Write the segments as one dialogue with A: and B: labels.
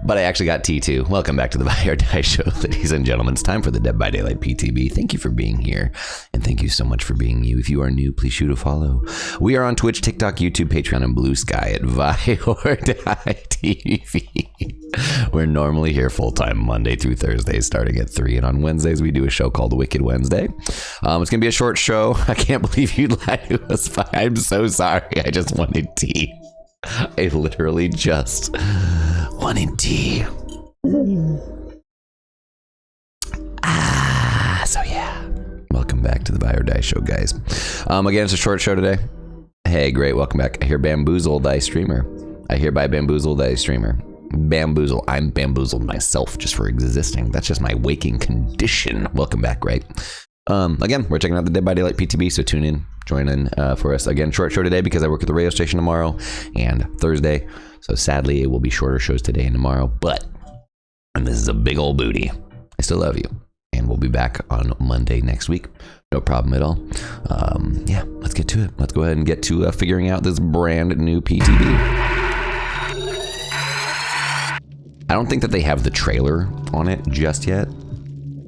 A: but I actually got T2. Welcome back to the Buy or Die Show, ladies and gentlemen. It's time for the Dead by Daylight PTB. Thank you for being here, and thank you so much for being you. If you are new, please shoot a follow. We are on Twitch, TikTok, YouTube, Patreon, and Blue Sky at Buy or Die TV. We're normally here full-time Monday through Thursday, starting at 3, and on Wednesdays we do a show called Wicked Wednesday. It's going to be a short show. I can't believe you lied to us. I'm so sorry. I just wanted tea. I literally just wanted tea. So yeah. Welcome back to the Buy or Die Show, guys. Again, it's a short show today. Hey, great. Welcome back. I hear bamboozle thy streamer. I hereby bamboozle thy streamer. Bamboozle. I'm bamboozled myself just for existing. That's just my waking condition. Welcome back, right? Again, we're checking out the Dead by Daylight PTB, so tune in, join in for us. Again, short show today because I work at the radio station tomorrow and Thursday. So sadly, it will be shorter shows today and tomorrow. But, and this is a big old booty, I still love you. And we'll be back on Monday next week. No problem at all. Yeah, let's get to it. Let's go ahead and get to figuring out this brand new PTB. I don't think that they have the trailer on it just yet.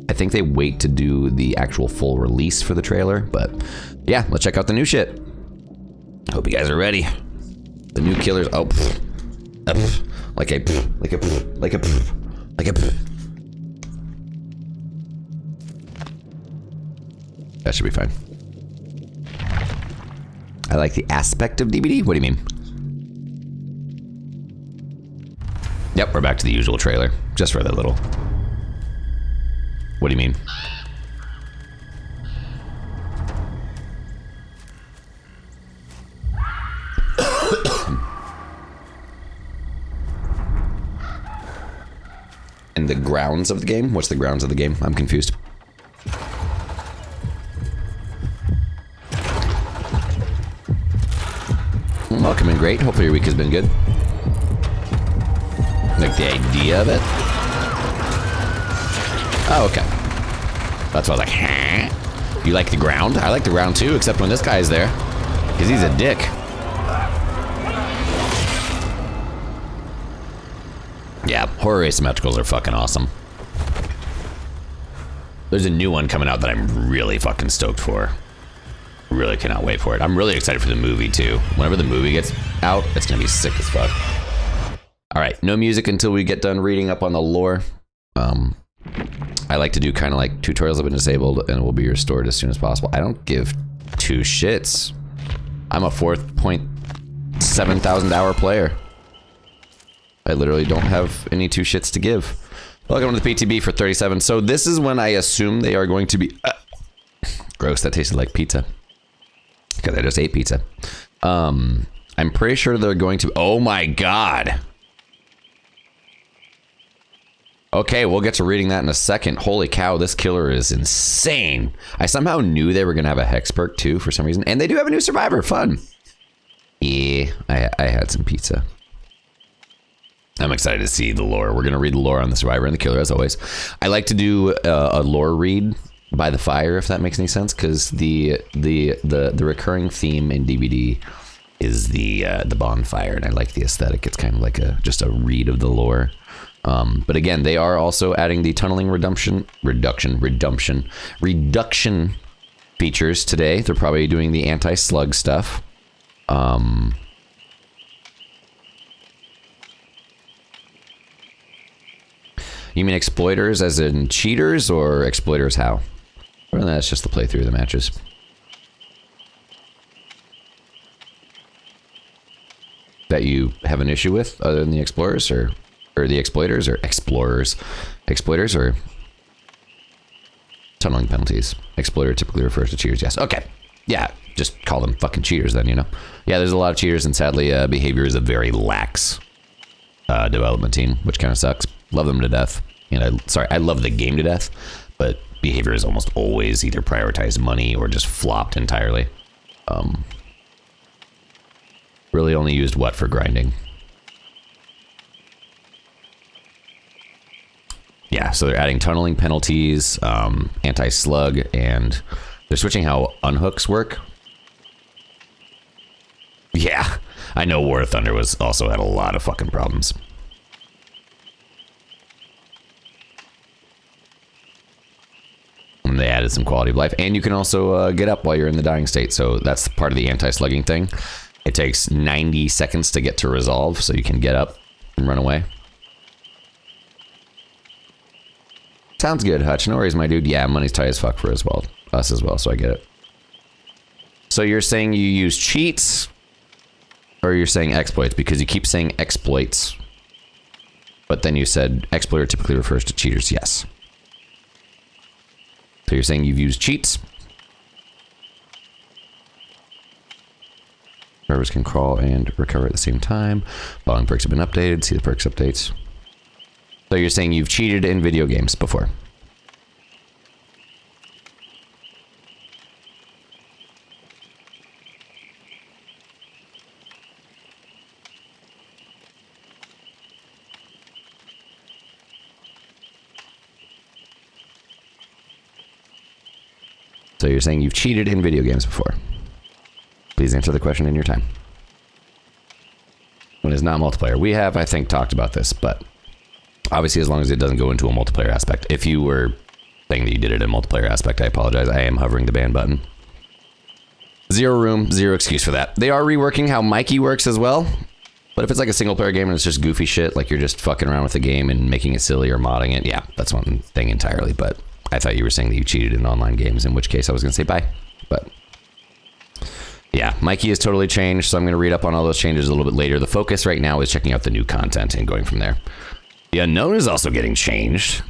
A: I think they wait to do the actual full release for the trailer, but yeah, let's check out the new shit. Hope you guys are ready. The new killers. Oh, like a. That should be fine. I like the aspect of DBD. What do you mean? Yep, we're back to the usual trailer, just for the little. What do you mean? And the grounds of the game? What's the grounds of the game? I'm confused. Welcome in, great. Hopefully your week has been good. Like the idea of it? Oh, okay. That's why I was like, huh? You like the ground? I like the ground too, except when this guy's there. Because he's a dick. Yeah, horror asymmetricals are fucking awesome. There's a new one coming out that I'm really fucking stoked for. Really cannot wait for it. I'm really excited for the movie too. Whenever the movie gets out, it's gonna be sick as fuck. All right, no music until we get done reading up on the lore. I like to do kind of like tutorials have been disabled and will be restored as soon as possible. I don't give two shits. I'm a 4.7 thousand hour player. I literally don't have any two shits to give. Welcome to the PTB for 37. So this is when I assume they are going to be... gross, that tasted like pizza. Because I just ate pizza. I'm pretty sure they're going to... Oh my god. Okay, we'll get to reading that in a second. Holy cow, this killer is insane. I somehow knew they were going to have a hex perk too for some reason. And they do have a new survivor. Fun. Yeah, I had some pizza. I'm excited to see the lore. We're going to read the lore on the survivor and the killer as always. I like to do a lore read by the fire, if that makes any sense, because the recurring theme in DBD is the bonfire, and I like the aesthetic. It's kind of like just a read of the lore. But again, they are also adding the tunneling reduction features today. They're probably doing the anti-slug stuff. You mean exploiters as in cheaters, or exploiters how? Or that's just the playthrough of the matches. That you have an issue with, other than the explorers, or the exploiters, or explorers, exploiters, or tunneling penalties. Exploiter typically refers to cheaters. Yes. Okay. Yeah. Just call them fucking cheaters then. You know. Yeah. There's a lot of cheaters, and sadly, behavior is a very lax development team, which kind of sucks. Love them to death, and I love the game to death, but behavior is almost always either prioritized money or just flopped entirely. Really only used what for grinding? Yeah, so they're adding tunneling penalties, anti-slug, and they're switching how unhooks work. Yeah, I know War of Thunder was also had a lot of fucking problems. they added some quality of life. And you can also get up while you're in the dying state. So that's part of the anti-slugging thing. It takes 90 seconds to get to resolve, so you can get up and run away. Sounds good, Hutch. No worries, my dude. Yeah, money's tight as fuck for us as well, so I get it. So you're saying you use cheats, or you're saying exploits? Because you keep saying exploits, but then you said exploiter typically refers to cheaters. Yes. So you're saying you've used cheats? Servers can crawl and recover at the same time. Following perks have been updated. See the perks updates. So you're saying you've cheated in video games before? So you're saying you've cheated in video games before? Please answer the question in your time. When it's not multiplayer. We have, I think, talked about this, but obviously as long as it doesn't go into a multiplayer aspect. If you were saying that you did it in a multiplayer aspect, I apologize. I am hovering the ban button. Zero room, zero excuse for that. They are reworking how Mikey works as well. But if it's like a single player game and it's just goofy shit, like you're just fucking around with the game and making it silly or modding it, yeah, that's one thing entirely. But I thought you were saying that you cheated in online games, in which case I was going to say bye. But yeah, Mikey has totally changed, so I'm going to read up on all those changes a little bit later. The focus right now is checking out the new content and going from there. The unknown is also getting changed.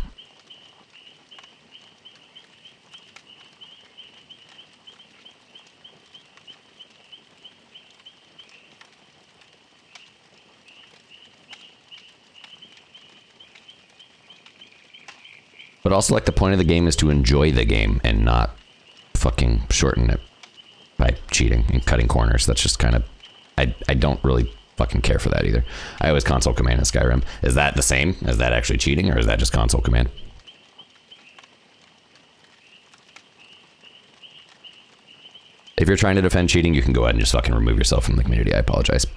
A: But also, like, the point of the game is to enjoy the game and not fucking shorten it by cheating and cutting corners. That's just kind of... I don't really fucking care for that either. I always console command in Skyrim. Is that the same? Is that actually cheating, or is that just console command? If you're trying to defend cheating, you can go ahead and just fucking remove yourself from the community. I apologize.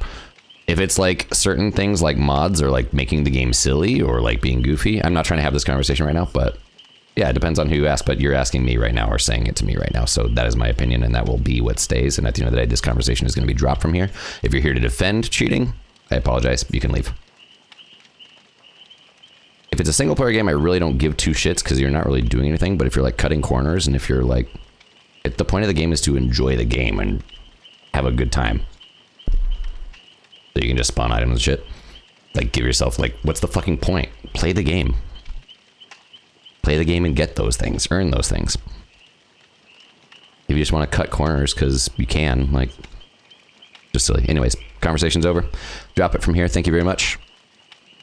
A: If it's like certain things like mods or like making the game silly or like being goofy, I'm not trying to have this conversation right now, but yeah, it depends on who you ask, but you're asking me right now or saying it to me right now. So that is my opinion, and that will be what stays. And at the end of the day, this conversation is going to be dropped from here. If you're here to defend cheating, I apologize. You can leave. If it's a single player game, I really don't give two shits because you're not really doing anything. But if you're like cutting corners and if you're like, the point of the game is to enjoy the game and have a good time. So you can just spawn items and shit. Like, give yourself, like, what's the fucking point? Play the game. Play the game and get those things. Earn those things. If you just want to cut corners because you can, like, just silly. Anyways, conversation's over. Drop it from here. Thank you very much.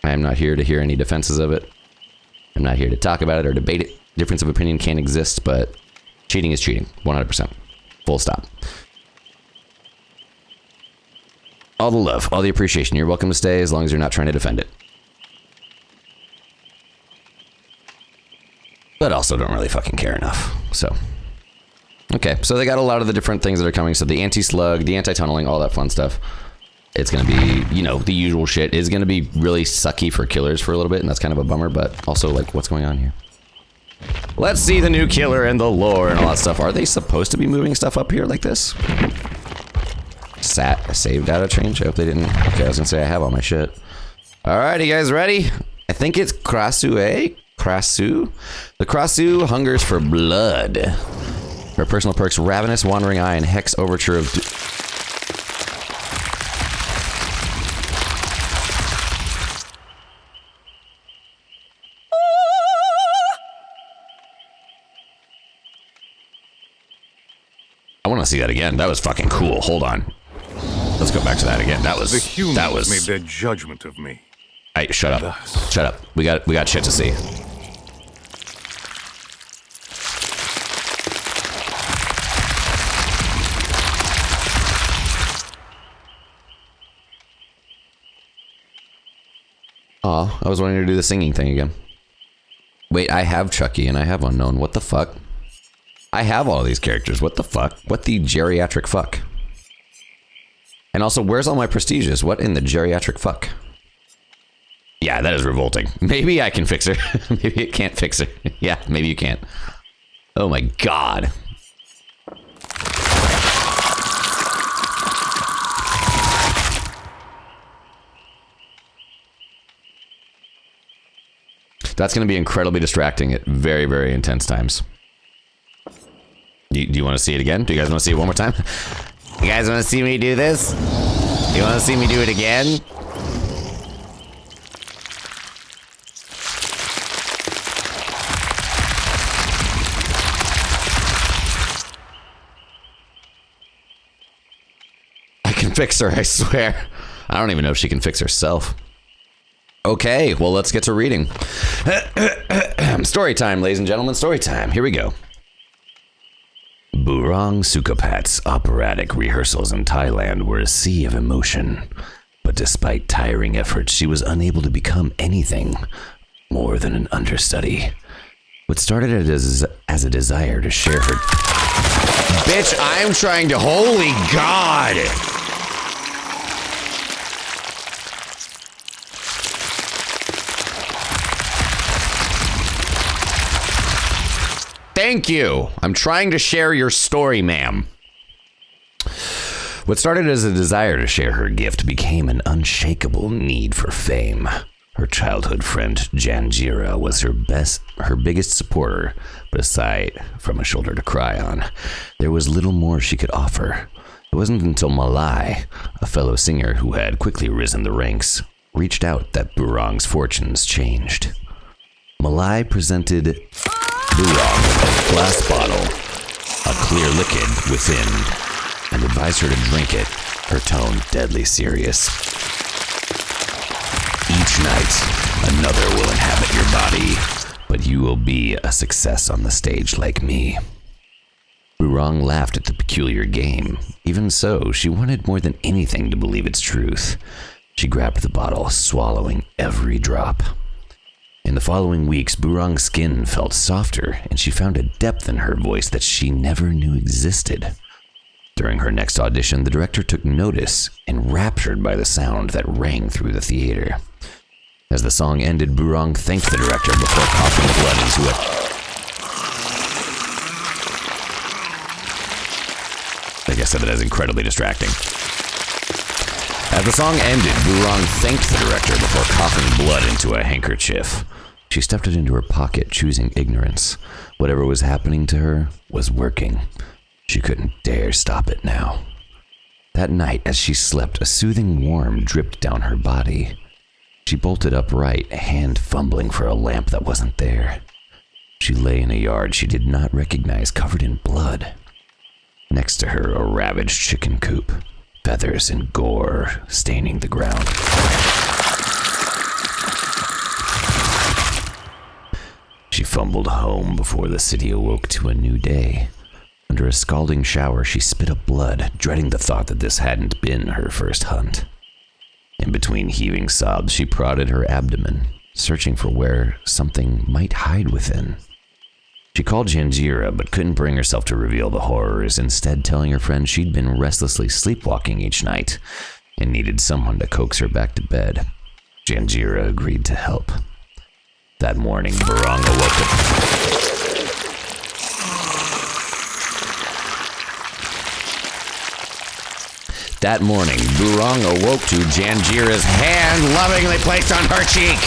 A: I am not here to hear any defenses of it. I'm not here to talk about it or debate it. Difference of opinion can exist, but cheating is cheating. 100%. Full stop. All the love, all the appreciation. You're welcome to stay as long as you're not trying to defend it. But also don't really fucking care enough. So, okay. So they got a lot of the different things that are coming. So the anti-slug, the anti-tunneling, all that fun stuff. It's going to be, you know, the usual shit. Is going to be really sucky for killers for a little bit, and that's kind of a bummer. But also, like, what's going on here? Let's see the new killer and the lore and all that stuff. Are they supposed to be moving stuff up here like this? Save data change? I hope they didn't. Okay, I was gonna say I have all my shit. Alright, you guys ready? I think it's Krasu, eh? Krasu? The Krasu hungers for blood. Her personal perks, Ravenous, Wandering Eye, and Hex Overture of... I want to see that again. That was fucking cool. Hold on. Let's go back to that again. That was...
B: The humans made their judgment of me.
A: Hey, shut up. Shut up. We got shit to see. Aw, I was wanting to do the singing thing again. Wait, I have Chucky and I have Unknown. What the fuck? I have all these characters. What the fuck? What the geriatric fuck? And also, where's all my prestiges? What in the geriatric fuck? Yeah, that is revolting. Maybe I can fix her. Maybe it can't fix her. Yeah, maybe you can't. Oh my god. That's going to be incredibly distracting at very, very intense times. Do you want to see it again? Do you guys want to see it one more time? You guys want to see me do this? You want to see me do it again? I can fix her, I swear. I don't even know if she can fix herself. Okay, well, let's get to reading. Story time, ladies and gentlemen, story time. Here we go. Burong Sukapat's operatic rehearsals in Thailand were a sea of emotion. But despite tiring efforts, she was unable to become anything more than an understudy. What started as a desire to share her... Bitch, I'm trying to... Holy God! Thank you. I'm trying to share your story, ma'am. What started as a desire to share her gift became an unshakable need for fame. Her childhood friend Janjira was her biggest supporter, but aside from a shoulder to cry on, there was little more she could offer. It wasn't until Malai, a fellow singer who had quickly risen the ranks, reached out that Burong's fortunes changed. Malai presented Burong with a glass bottle, a clear liquid within, and advised her to drink it, her tone deadly serious. Each night, another will inhabit your body, but you will be a success on the stage like me. Burong laughed at the peculiar game. Even so, she wanted more than anything to believe its truth. She grabbed the bottle, swallowing every drop. In the following weeks, Burong's skin felt softer, and she found a depth in her voice that she never knew existed. During her next audition, the director took notice, enraptured by the sound that rang through the theater. As the song ended, Burong thanked the director before coughing blood into it. I guess that is incredibly distracting. As the song ended, Burong thanked the director before coughing blood into a handkerchief. She stuffed it into her pocket, choosing ignorance. Whatever was happening to her was working. She couldn't dare stop it now. That night, as she slept, a soothing warmth dripped down her body. She bolted upright, a hand fumbling for a lamp that wasn't there. She lay in a yard she did not recognize, covered in blood. Next to her, a ravaged chicken coop, feathers and gore staining the ground. She fumbled home before the city awoke to a new day. Under a scalding shower, she spit up blood, dreading the thought that this hadn't been her first hunt. In between heaving sobs, she prodded her abdomen, searching for where something might hide within. She called Janjira, but couldn't bring herself to reveal the horrors, instead telling her friend she'd been restlessly sleepwalking each night and needed someone to coax her back to bed. Janjira agreed to help. That morning, Burong awoke to Janjira's hand lovingly placed on her cheek.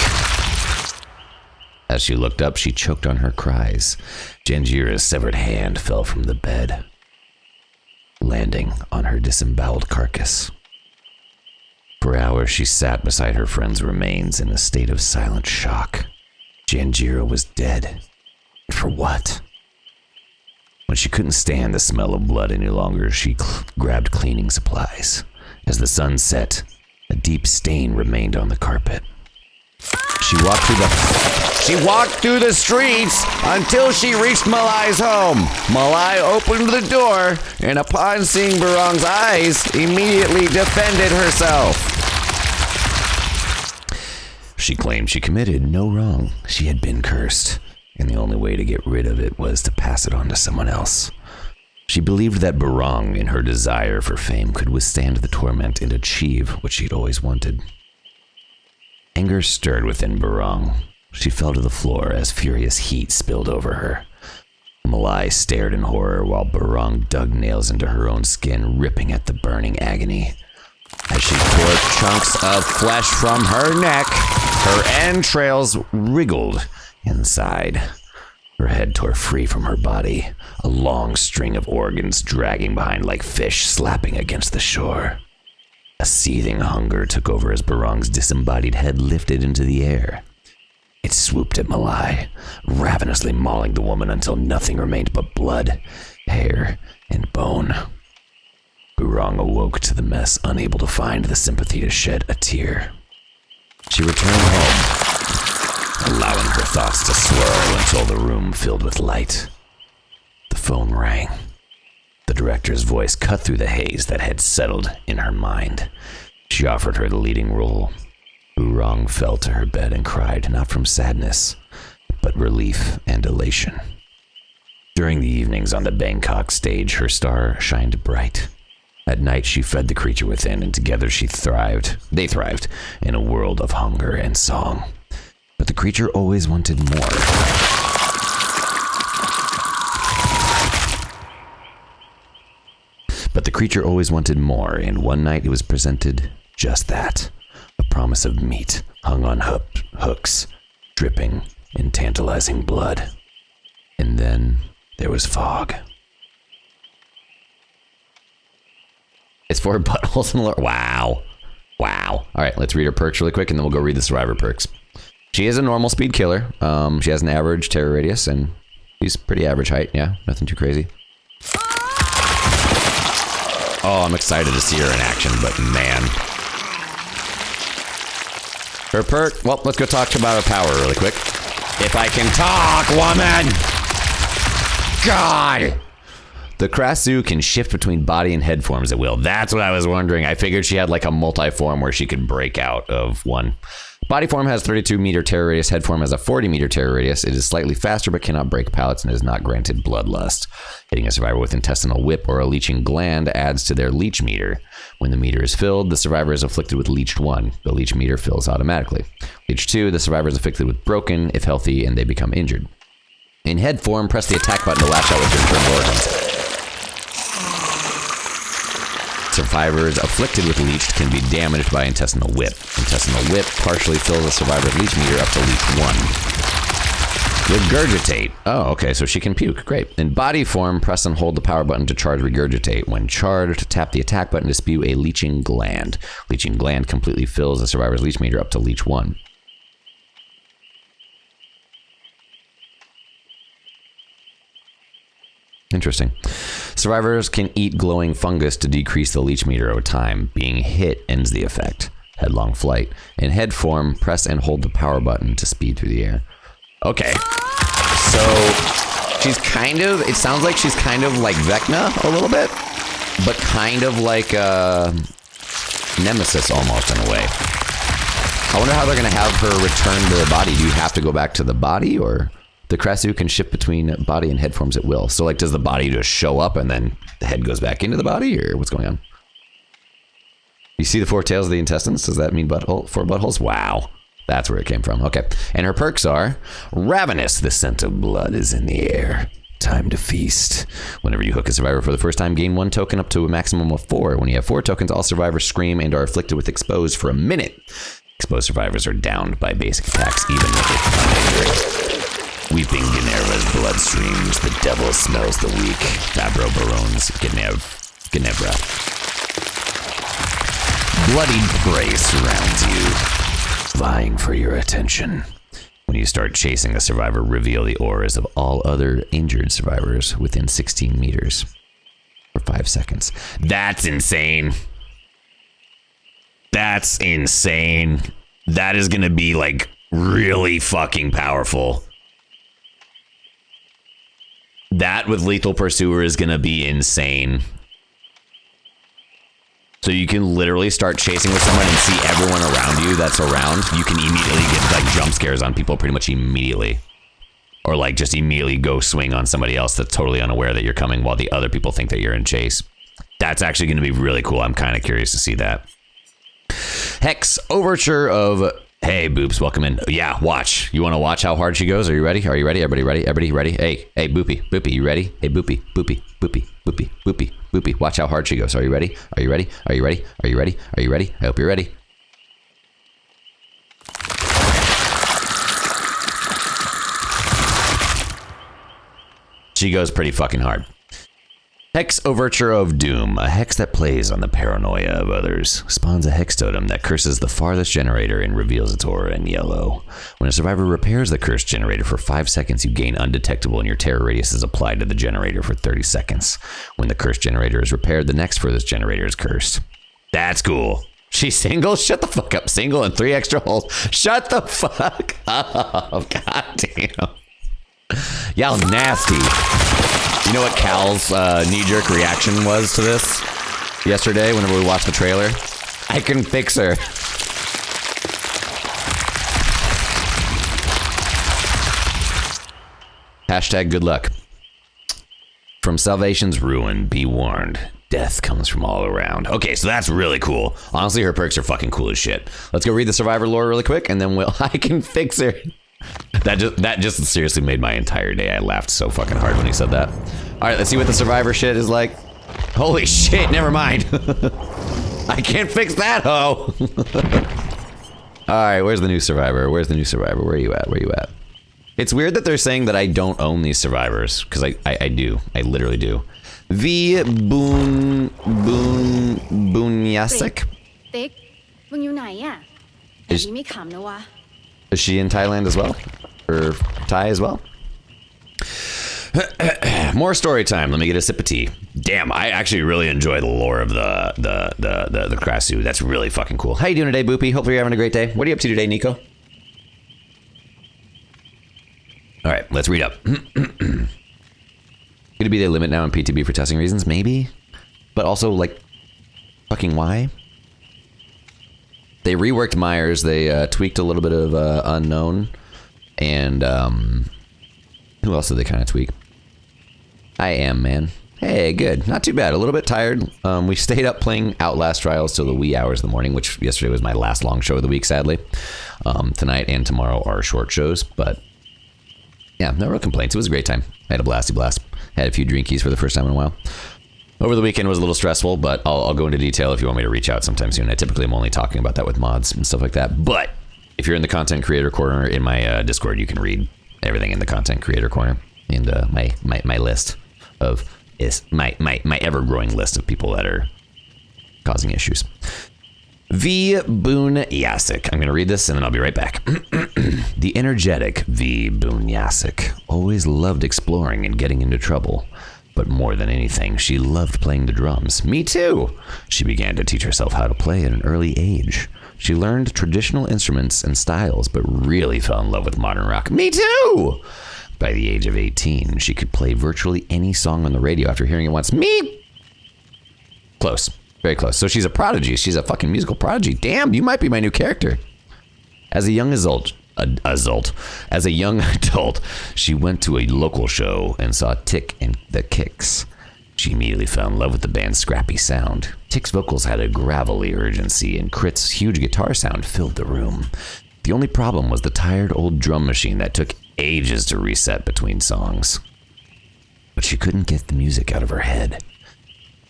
A: As she looked up, she choked on her cries. Janjira's severed hand fell from the bed, landing on her disemboweled carcass. For hours, she sat beside her friend's remains in a state of silent shock. Janjira was dead. For what? When she couldn't stand the smell of blood any longer, she grabbed cleaning supplies. As the sun set, a deep stain remained on the carpet. She walked through the streets until she reached Malai's home. Malai opened the door, and upon seeing Burong's eyes, immediately defended herself. She claimed she committed no wrong. She had been cursed, and the only way to get rid of it was to pass it on to someone else. She believed that Burong, in her desire for fame, could withstand the torment and achieve what she'd always wanted. Anger stirred within Burong. She fell to the floor as furious heat spilled over her. Malai stared in horror while Barong dug nails into her own skin, ripping at the burning agony. As she tore chunks of flesh from her neck, her entrails wriggled inside. Her head tore free from her body, a long string of organs dragging behind like fish slapping against the shore. A seething hunger took over as Barong's disembodied head lifted into the air. It swooped at Malai, ravenously mauling the woman until nothing remained but blood, hair, and bone. Barong awoke to the mess, unable to find the sympathy to shed a tear. She returned home, allowing her thoughts to swirl until the room filled with light. The phone rang. The director's voice cut through the haze that had settled in her mind. She offered her the leading role. Barong fell to her bed and cried, not from sadness, but relief and elation. During the evenings on the Bangkok stage, her star shined bright. At night, she fed the creature within, and together they thrived in a world of hunger and song. But the creature always wanted more. And one night it was presented just that. A promise of meat hung on hooks, dripping in tantalizing blood. And then there was fog. It's 4 buttholes and wow. All right, let's read her perks really quick, and then we'll go read the survivor perks. She is a normal speed killer. She has an average terror radius, and she's pretty average height. Yeah, nothing too crazy. Oh, I'm excited to see her in action, but man. Her perk, well, let's go talk about her power really quick. If I can talk, woman! God! The Krasu can shift between body and head forms at will. That's what I was wondering. I figured she had like a multi-form where she could break out of one. Body form has 32 meter terror radius. Head form has a 40 meter terror radius. It is slightly faster but cannot break pallets and is not granted bloodlust. Hitting a survivor with intestinal whip or a leeching gland adds to their leech meter. When the meter is filled, the survivor is afflicted with leeched 1. The leech meter fills automatically. Leech 2, the survivor is afflicted with broken if healthy and they become injured. In head form, press the attack button to lash out with your internal organs. Survivors afflicted with leeched can be damaged by intestinal whip. Intestinal whip partially fills a survivor's leech meter up to leech 1. Regurgitate. Oh, okay, so she can puke. Great. In body form, press and hold the power button to charge regurgitate. When charged, tap the attack button to spew a leeching gland. Leeching gland completely fills the survivor's leech meter up to leech 1. Interesting. Survivors can eat glowing fungus to decrease the leech meter over time. Being hit ends the effect. Headlong flight. In head form, press and hold the power button to speed through the air. Okay. So she's kind of, it sounds like she's kind of like Vecna a little bit, but kind of like Nemesis almost in a way. I wonder how they're going to have her return to the body. Do you have to go back to the body, or? The Krasu can shift between body and head forms at will. So, like, does the body just show up and then the head goes back into the body, or what's going on? You see the 4 tails of the intestines? Does that mean 4 buttholes? Wow. That's where it came from. Okay. And her perks are Ravenous. The scent of blood is in the air. Time to feast. Whenever you hook a survivor for the first time, gain 1 token up to a maximum of 4. When you have 4 tokens, all survivors scream and are afflicted with exposed for a minute. Exposed survivors are downed by basic attacks, even if uninjured. Weeping Ginevra's blood streams. The devil smells the weak. Fabro Baron's Ginevra. Bloodied prey surrounds you, vying for your attention. When you start chasing a survivor, reveal the auras of all other injured survivors within 16 meters for 5 seconds. That's insane. That's insane. That is gonna be like really fucking powerful. That with Lethal Pursuer is going to be insane. So you can literally start chasing with someone and see everyone around you that's around. You can immediately get like jump scares on people pretty much immediately. Or like just immediately go swing on somebody else that's totally unaware that you're coming while the other people think that you're in chase. That's actually going to be really cool. I'm kind of curious to see that. Hex, Overture of Hey, Boops, welcome in. Yeah, watch. You want to watch how hard she goes? Are you ready? Are you ready? Everybody ready? Everybody ready? Hey, Boopy, you ready? Hey, Boopy. Watch how hard she goes. Are you ready? Are you ready? Are you ready? Are you ready? Are you ready? I hope you're ready. She goes pretty fucking hard. Hex Overture of Doom, a hex that plays on the paranoia of others, spawns a hex totem that curses the farthest generator and reveals its aura in yellow. When a survivor repairs the cursed generator for 5 seconds, you gain undetectable and your terror radius is applied to the generator for 30 seconds. When the cursed generator is repaired, the next furthest generator is cursed. That's cool. She's single? Shut the fuck up. Single and 3 extra holes. Shut the fuck up. God damn. Y'all nasty. You know what Cal's knee-jerk reaction was to this yesterday whenever we watched the trailer? I can fix her. Hashtag good luck. From Salvation's ruin, be warned. Death comes from all around. Okay, so that's really cool. Honestly, her perks are fucking cool as shit. Let's go read the Survivor lore really quick, and then I can fix her. That just seriously made my entire day. I laughed so fucking hard when he said that. All right, let's see what the Survivor shit is like. Holy shit, never mind. I can't fix that, ho. All right, where's the new Survivor? Where's the new Survivor? Where are you at? Where are you at? It's weird that they're saying that I don't own these Survivors, because I do. I literally do. V. Bunyasek. Is she in Thailand as well? Or Thai as well? More story time. Let me get a sip of tea. Damn, I actually really enjoy the lore of the Krasu. That's really fucking cool. How you doing today, Boopy? Hopefully you're having a great day. What are you up to today, Nico? All right, let's read up. Could it be the limit now in PTB for testing reasons? Maybe. But also, like, fucking why? They reworked Myers. They tweaked a little bit of Unknown. And who else did they kind of tweak? I am, man. Hey, good. Not too bad. A little bit tired. We stayed up playing Outlast Trials till the wee hours of the morning, which yesterday was my last long show of the week, sadly. Tonight and tomorrow are short shows, but yeah, no real complaints. It was a great time. I had a blasty blast. Had a few drinkies for the first time in a while. Over the weekend was a little stressful, but I'll go into detail if you want me to reach out sometime soon. I typically am only talking about that with mods and stuff like that. But if you're in the content creator corner in my Discord, you can read everything in the content creator corner and my list of my ever-growing list of people that are causing issues. V. Boon Yasik. I'm going to read this and then I'll be right back. The energetic V. Boon Yasik always loved exploring and getting into trouble. But more than anything, she loved playing the drums. Me too! She began to teach herself how to play at an early age. She learned traditional instruments and styles, but really fell in love with modern rock. Me too! By the age of 18, she could play virtually any song on the radio after hearing it once. Me! Close. Very close. So she's a prodigy. She's a fucking musical prodigy. Damn, you might be my new character. As a young adult, she went to a local show and saw Tick and the Kicks. She immediately fell in love with the band's scrappy sound. Tick's vocals had a gravelly urgency, and Crit's huge guitar sound filled the room. The only problem was the tired old drum machine that took ages to reset between songs. But she couldn't get the music out of her head.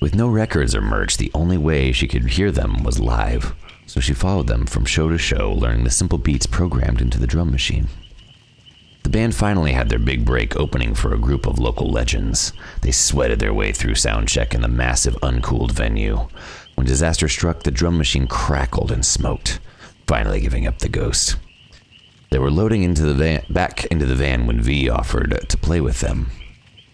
A: With no records or merch, the only way she could hear them was live. So she followed them from show to show, learning the simple beats programmed into the drum machine. The band finally had their big break, opening for a group of local legends. They sweated their way through sound check in the massive, uncooled venue. When disaster struck, the drum machine crackled and smoked, finally giving up the ghost. They were loading back into the van when V offered to play with them.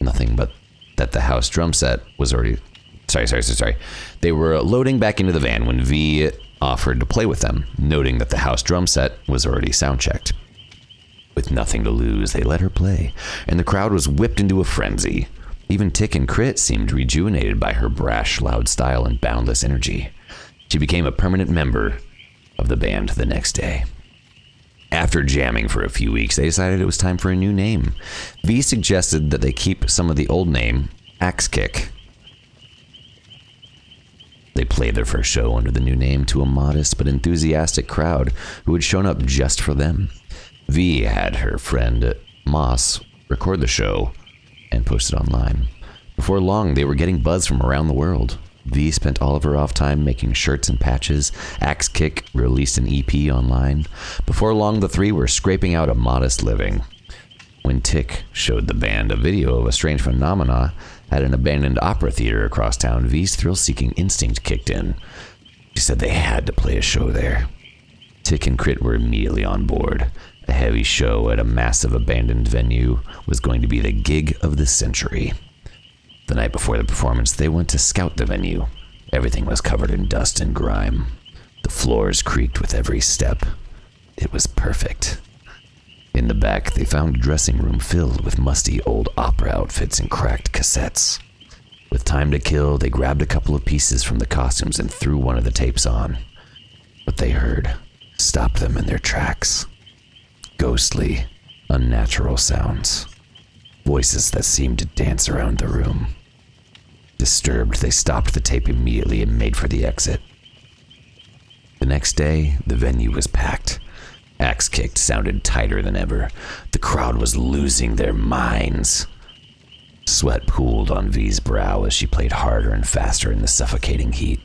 A: Nothing but that the house drum set was already... Sorry. They were loading back into the van when V offered to play with them, noting that the house drum set was already sound-checked. With nothing to lose, they let her play, and the crowd was whipped into a frenzy. Even Tick and Crit seemed rejuvenated by her brash, loud style and boundless energy. She became a permanent member of the band the next day. After jamming for a few weeks, they decided it was time for a new name. V suggested that they keep some of the old name, Axe Kick. They played their first show under the new name to a modest but enthusiastic crowd who had shown up just for them. V had her friend Moss record the show and post it online. Before long, they were getting buzz from around the world. V spent all of her off time making shirts and patches. Axe Kick released an EP online. Before long, the three were scraping out a modest living. When Tick showed the band a video of a strange phenomena at an abandoned opera theater across town, V's thrill-seeking instinct kicked in. She said they had to play a show there. Tick and Crit were immediately on board. A heavy show at a massive abandoned venue was going to be the gig of the century. The night before the performance, they went to scout the venue. Everything was covered in dust and grime. The floors creaked with every step. It was perfect. In the back, they found a dressing room filled with musty old opera outfits and cracked cassettes. With time to kill, they grabbed a couple of pieces from the costumes and threw one of the tapes on. What they heard stopped them in their tracks. Ghostly, unnatural sounds. Voices that seemed to dance around the room. Disturbed, they stopped the tape immediately and made for the exit. The next day, the venue was packed. Axe Kicked sounded tighter than ever. The crowd was losing their minds. Sweat pooled on V's brow as she played harder and faster in the suffocating heat.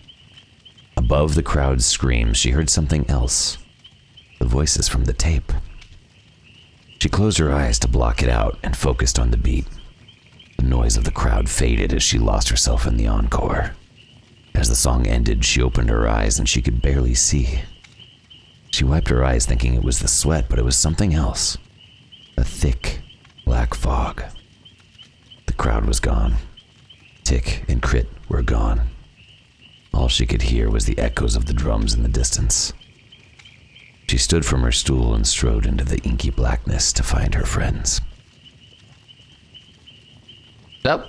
A: Above the crowd's screams, she heard something else. The voices from the tape. She closed her eyes to block it out and focused on the beat. The noise of the crowd faded as she lost herself in the encore. As the song ended, she opened her eyes and she could barely see. She wiped her eyes thinking it was the sweat, but it was something else. A thick, black fog. The crowd was gone. Tick and Crit were gone. All she could hear was the echoes of the drums in the distance. She stood from her stool and strode into the inky blackness to find her friends. Yep,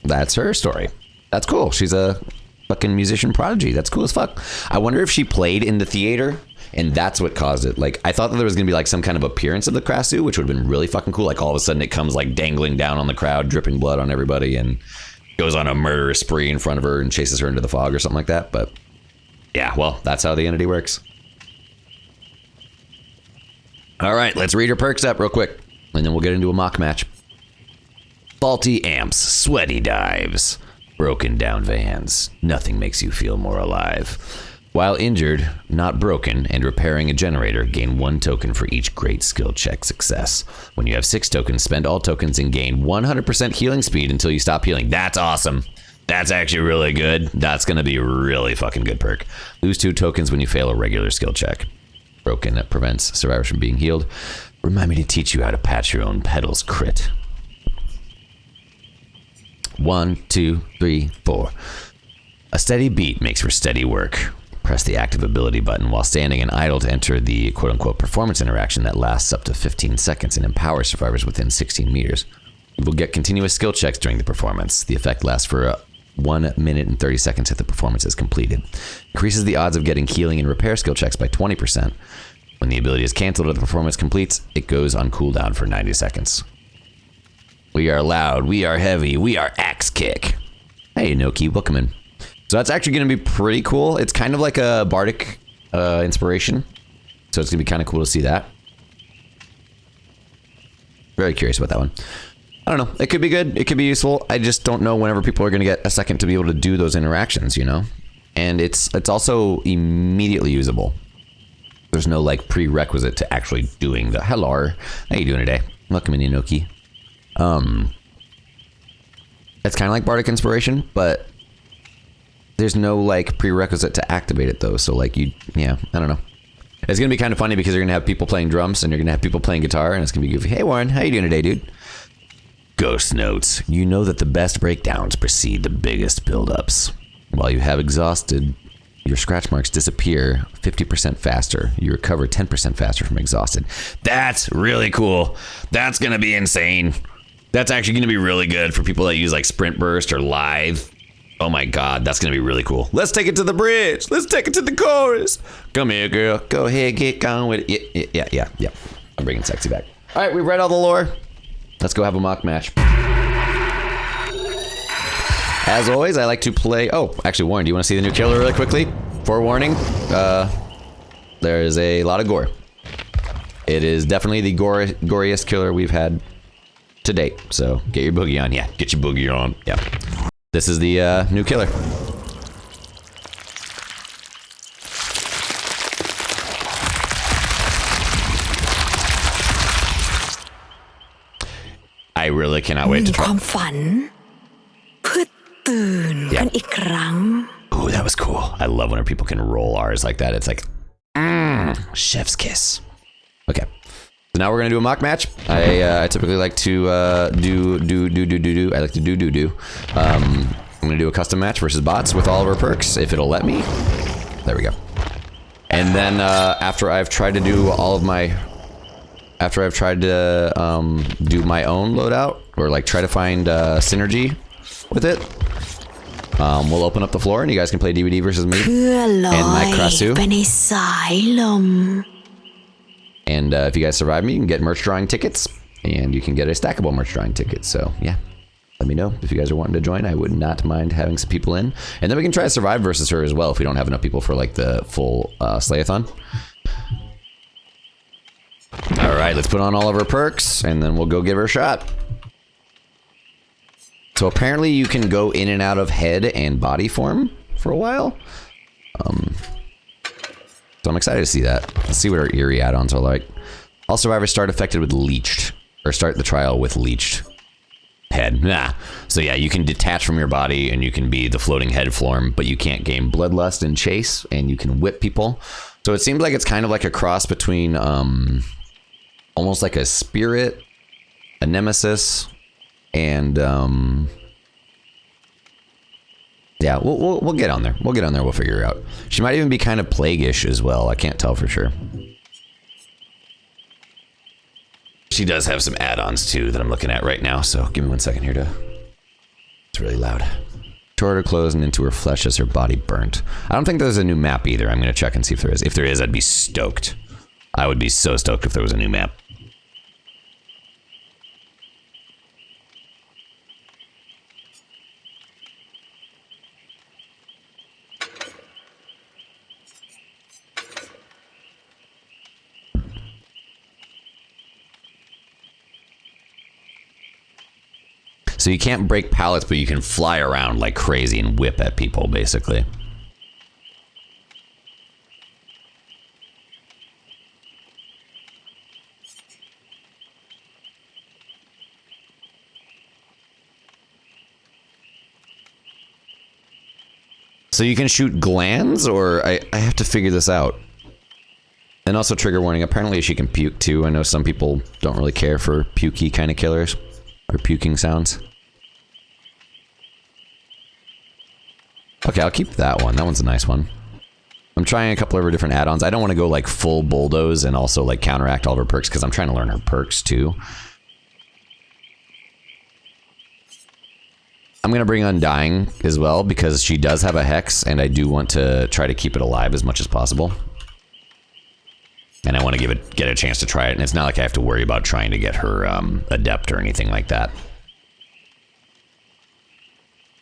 A: that's her story. That's cool. She's a fucking musician prodigy. That's cool as fuck. I wonder if she played in the theater and that's what caused it. Like, I thought that there was gonna be like some kind of appearance of the Krasu, which would have been really fucking cool. Like all of a sudden it comes like dangling down on the crowd, dripping blood on everybody, and goes on a murderous spree in front of her and chases her into the fog or something like that. But yeah, well, that's how the entity works. All right, let's read her perks up real quick, and then we'll get into a mock match. Faulty amps, sweaty dives, broken down vans. Nothing makes you feel more alive. While injured, not broken, and repairing a generator, gain 1 token for each great skill check success. When you have 6 tokens, spend all tokens and gain 100% healing speed until you stop healing. That's awesome. That's actually really good. That's going to be a really fucking good perk. Lose 2 tokens when you fail a regular skill check. Broken, that prevents survivors from being healed. Remind me to teach you how to patch your own pedals, Crit. 1, 2, 3, 4. A steady beat makes for steady work. Press the active ability button while standing and idle to enter the quote-unquote performance interaction that lasts up to 15 seconds and empowers survivors within 16 meters. You will get continuous skill checks during the performance. The effect lasts for 1 minute and 30 seconds if the performance is completed. Increases the odds of getting healing and repair skill checks by 20%. When the ability is canceled or the performance completes, it goes on cooldown for 90 seconds. We are loud, we are heavy, we are Axe Kick. Hey, Inoki, welcome in. So that's actually going to be pretty cool. It's kind of like a bardic inspiration. So it's going to be kind of cool to see that. Very curious about that one. I don't know. It could be good. It could be useful. I just don't know whenever people are going to get a second to be able to do those interactions, you know? And it's also immediately usable. There's no like prerequisite to actually doing the hello. How you doing today? Welcome in, Inoki. It's kind of like bardic inspiration, but there's no like prerequisite to activate it though. So like I don't know. It's gonna be kind of funny because you're gonna have people playing drums and you're gonna have people playing guitar and it's gonna be goofy. Hey Warren, how you doing today, dude? Ghost notes. You know that the best breakdowns precede the biggest buildups. While you have exhausted, your scratch marks disappear 50% faster. You recover 10% faster from exhausted. That's really cool. That's gonna be insane. That's actually gonna be really good for people that use like Sprint Burst or Lithe. Oh my God, that's gonna be really cool. Let's take it to the bridge. Let's take it to the chorus. Come here, girl. Go ahead, get going with it. Yeah. I'm bringing sexy back. All right, we've read all the lore. Let's go have a mock match. As always, I like to play... Oh, actually, Warren, do you want to see the new killer really quickly? Forewarning, there is a lot of gore. It is definitely the goriest killer we've had to date. So get your boogie on. Yeah, get your boogie on. Yeah. This is the new killer. I really cannot wait to try. Yeah. Ooh, that was cool. I love when people can roll R's like that. It's like, chef's kiss. Okay. So now we're gonna do a mock match. I typically like to I like to do. I'm gonna do a custom match versus bots with all of our perks, if it'll let me. There we go. And then after I've tried to do all of my, after I've tried to do my own loadout, or like try to find synergy with it, we'll open up the floor and you guys can play DBD versus me and my Krasu. And if you guys survive me, you can get merch drawing tickets, and you can get a stackable merch drawing ticket. So yeah, let me know if you guys are wanting to join. I would not mind having some people in, and then we can try to survive versus her as well if we don't have enough people for like the full Slayathon. All right, let's put on all of her perks, and then we'll go give her a shot. So apparently you can go in and out of head and body form for a while. So I'm excited to see that. Let's see what our eerie add-ons are like. All survivors start affected with leeched, or start the trial with leeched head. Nah. So yeah, you can detach from your body and you can be the floating head form, but you can't gain bloodlust and chase, and you can whip people. So it seems like it's kind of like a cross between almost like a spirit, a nemesis, and yeah, we'll get on there. We'll get on there. We'll figure it out. She might even be kind of plague-ish as well. I can't tell for sure. She does have some add-ons too that I'm looking at right now. So give me 1 second here to. It's really loud. Tore her clothes and into her flesh as her body burnt. I don't think there's a new map either. I'm gonna check and see if there is. If there is, I'd be stoked. I would be so stoked if there was a new map. So you can't break pallets, but you can fly around like crazy and whip at people, basically. So you can shoot glands, or I have to figure this out. And also trigger warning, apparently she can puke too. I know some people don't really care for pukey kind of killers, or puking sounds. Okay, I'll keep that one. That one's a nice one. I'm trying a couple of her different add-ons. I don't want to go like full bulldoze and also like counteract all of her perks because I'm trying to learn her perks too. I'm going to bring Undying as well because she does have a hex and I do want to try to keep it alive as much as possible. And I want to get a chance to try it, and it's not like I have to worry about trying to get her adept or anything like that.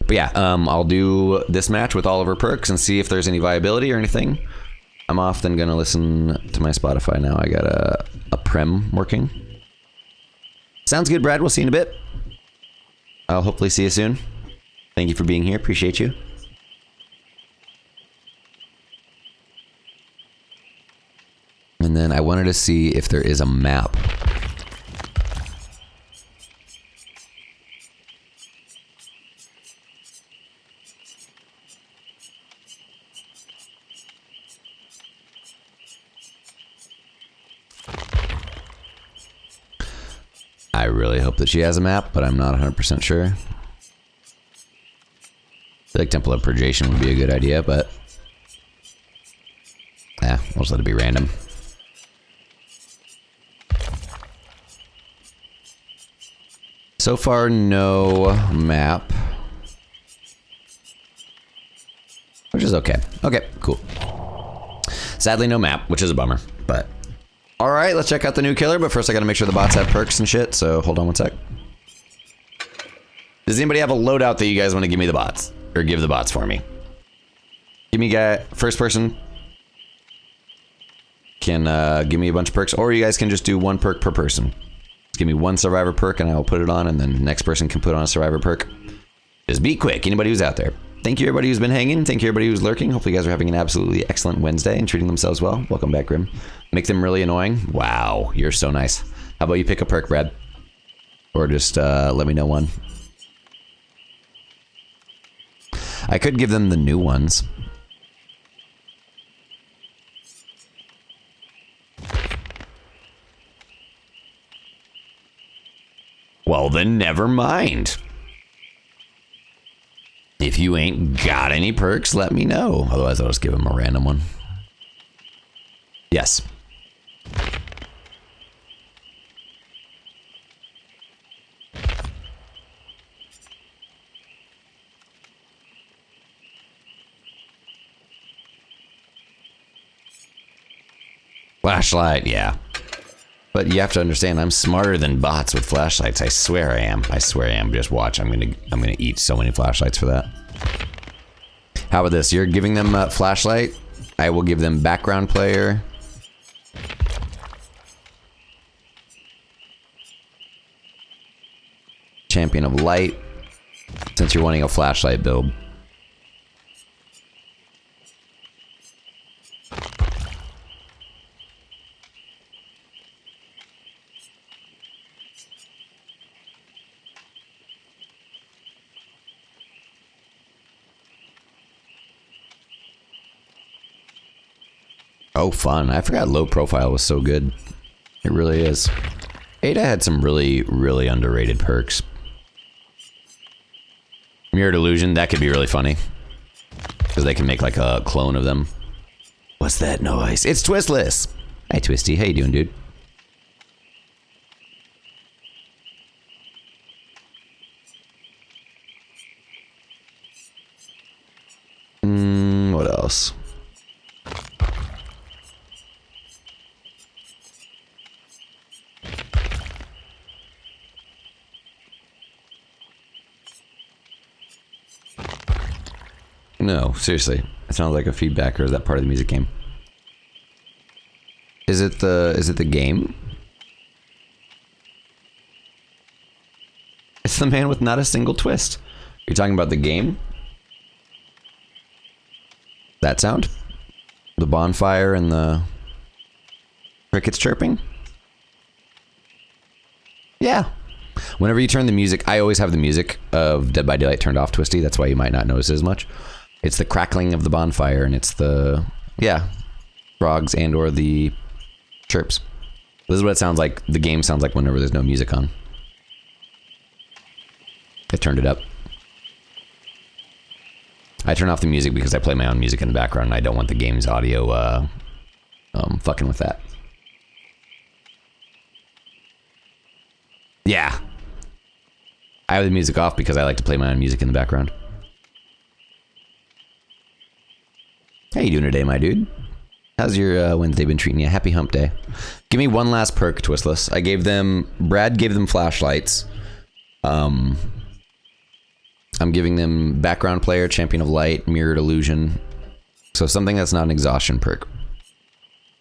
A: But yeah, I'll do this match with all of her perks and see if there's any viability or anything. I'm often gonna listen to my Spotify now. I got a prem working. Sounds good, Brad. We'll see you in a bit. I'll hopefully see you soon. Thank you for being here. Appreciate you. And then I wanted to see if there is a map. I really hope that she has a map, but I'm not 100% sure. I feel like Temple of Purgation would be a good idea, but yeah, we'll just let it be random. So far, no map. Which is okay. Okay, cool. Sadly, no map, which is a bummer, but... Alright, let's check out the new killer, but first I gotta make sure the bots have perks and shit, so hold on 1 sec. Does anybody have a loadout that you guys want to give me the bots? Or give the bots for me? Give me first person. Can give me a bunch of perks. Or you guys can just do 1 perk per person. Give me 1 survivor perk and I will put it on, and then the next person can put on a survivor perk. Just be quick, anybody who's out there. Thank you everybody who's been hanging. Thank you everybody who's lurking. Hopefully you guys are having an absolutely excellent Wednesday and treating themselves well. Welcome back, Grim. Make them really annoying. Wow, you're so nice. How about you pick a perk, Brad? Or just let me know one. I could give them the new ones. Well, then never mind. If you ain't got any perks, let me know. Otherwise, I'll just give them a random one. Yes. Flashlight, yeah. But you have to understand, I'm smarter than bots with flashlights. I swear I am. I swear I am. Just watch. I'm gonna eat so many flashlights for that. How about this? You're giving them a flashlight. I will give them background player. Champion of light. Since you're wanting a flashlight build. Oh, fun. I forgot low profile was so good. It really is. Ada had some really, really underrated perks. Mirrored illusion, that could be really funny. Because they can make like a clone of them. What's that noise? It's Twistless! Hi, Twisty. How you doing, dude? What else? No, seriously. It sounds like a feedback, or is that part of the music game? Is it the game? It's the man with not a single twist. You're talking about the game? That sound? The bonfire and the crickets chirping? Yeah. Whenever you turn the music, I always have the music of Dead by Daylight turned off, Twisty. That's why you might not notice it as much. It's the crackling of the bonfire, and it's the, yeah, frogs and or the chirps. This is what it sounds like. The game sounds like whenever there's no music on. I turned it up. I turn off the music because I play my own music in the background, and I don't want the game's audio fucking with that. Yeah. I have the music off because I like to play my own music in the background. How you doing today, my dude? How's your Wednesday been treating you? Happy hump day. Give me one last perk, Twistless. Brad gave them flashlights. I'm giving them background player, champion of light, mirrored illusion. So something that's not an exhaustion perk.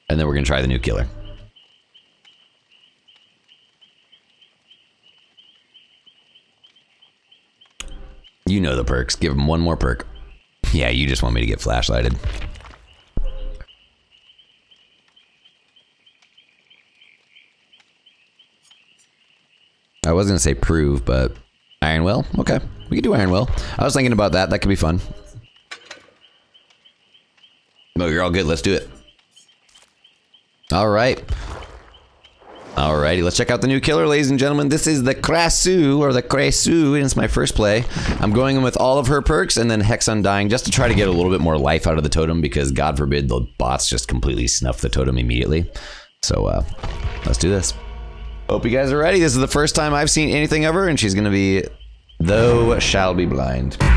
A: And then we're gonna try the new killer. You know the perks. Give them one more perk. Yeah, you just want me to get flashlighted. I was gonna say prove, but Iron Will? Okay, we can do Iron Will. I was thinking about that. That could be fun. No, you're all good. Let's do it. All right. Alrighty, let's check out the new killer, ladies and gentlemen. This is the Krasu, or the Kresu, and it's my first play. I'm going in with all of her perks and then Hex Undying just to try to get a little bit more life out of the totem because God forbid the bots just completely snuff the totem immediately. So, let's do this. Hope you guys are ready. This is the first time I've seen anything of her, and she's gonna be Thou Shall Be Blind. Gonna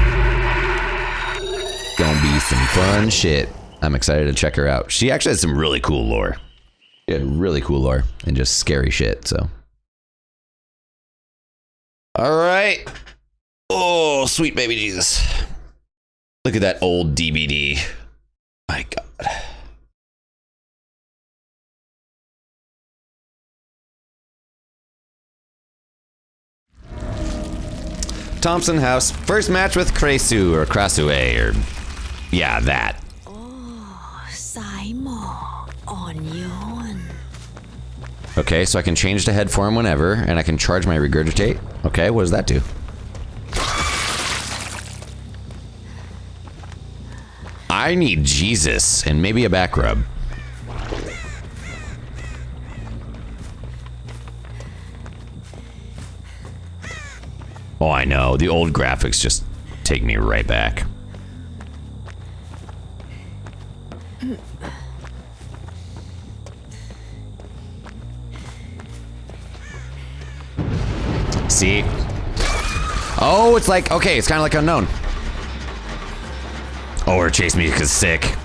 A: be some fun shit. I'm excited to check her out. She actually has some really cool lore. She had really cool lore and just scary shit, so. All right. Oh, sweet baby Jesus. Look at that old DBD. My God. Thompson House. First match with Kresu or Krasue or... Yeah, that.
C: Oh, Saimo on yon.
A: Okay, so I can change to head form whenever, and I can charge my regurgitate. Okay, what does that do? I need Jesus and maybe a back rub. Oh, I know. The old graphics just take me right back. See? Oh, it's like, okay, it's kind of like Unknown. Oh, or chase me because sick.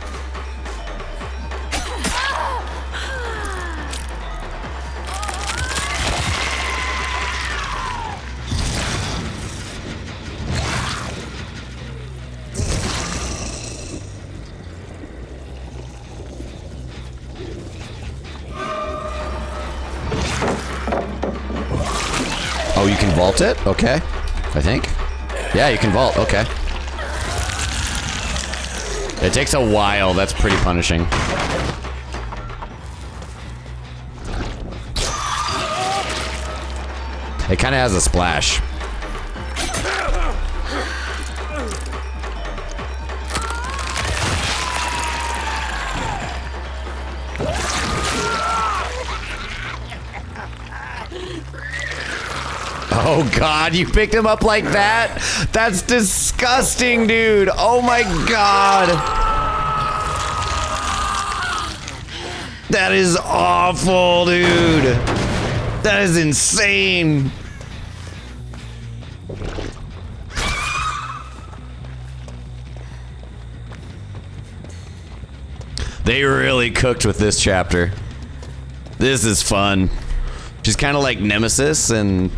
A: Oh, you can vault it? Okay. I think. Yeah, you can vault. Okay. It takes a while. That's pretty punishing. It kind of has a splash. Oh God, you picked him up like that? That's disgusting, dude. Oh my God. That is awful, dude. That is insane. They really cooked with this chapter. This is fun. She's kind of like Nemesis and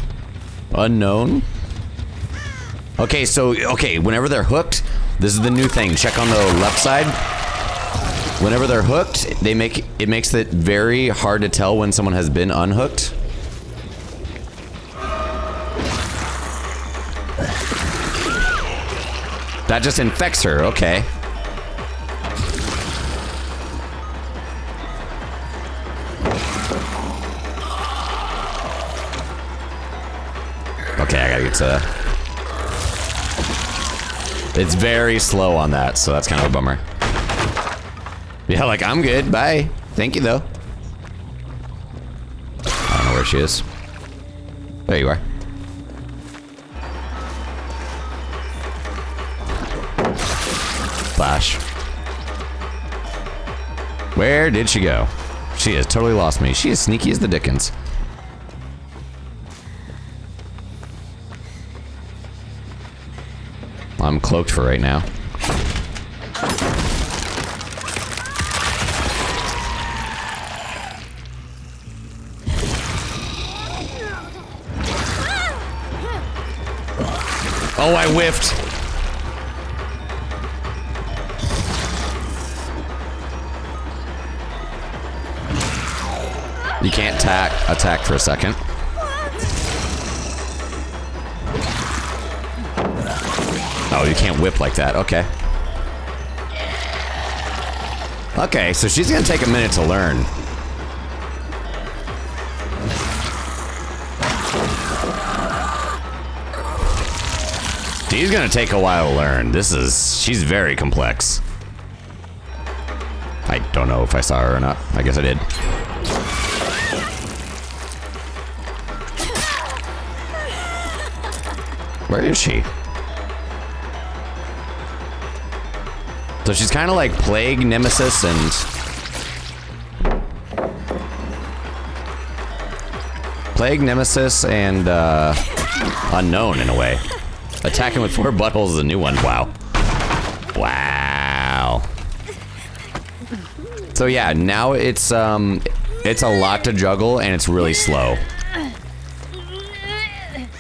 A: Unknown. Okay, so, whenever they're hooked, this is the new thing. Check on the left side. Whenever they're hooked, it makes it very hard to tell when someone has been unhooked. That just infects her, okay. Okay, I gotta get to... It's very slow on that, so that's kind of a bummer. Yeah, like, I'm good, bye. Thank you, though. I don't know where she is. There you are. Flash. Where did she go? She has totally lost me. She is sneaky as the dickens. I'm cloaked for right now. Oh, I whiffed. You can't attack for a second. Oh, you can't whip like that. Okay. Okay, so she's gonna take a minute to learn. She's gonna take a while to learn. She's very complex. I don't know if I saw her or not. I guess I did. Where is she? So she's kind of like Plague, Nemesis, and... Plague, Nemesis, and Unknown in a way. Attacking with 4 buttholes is a new one. Wow. Wow. So yeah, now it's a lot to juggle and it's really slow.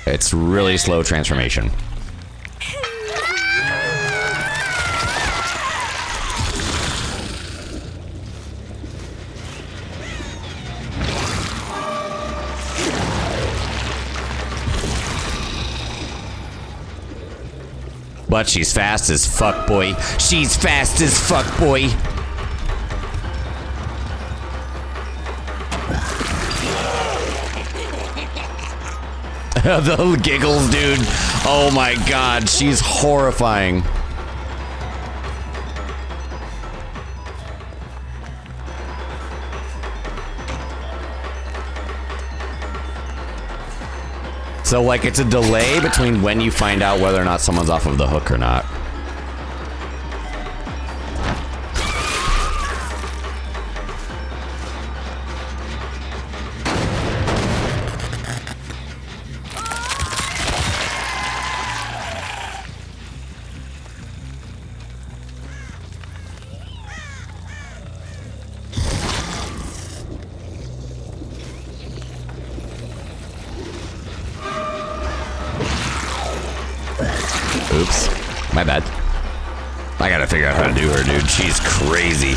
A: It's really slow transformation. But she's fast as fuck, boy. She's fast as fuck, boy. The giggles, dude. Oh my god, she's horrifying. So, like, it's a delay between when you find out whether or not someone's off of the hook or not. Oops. My bad. I gotta figure out how to do her, dude. She's crazy.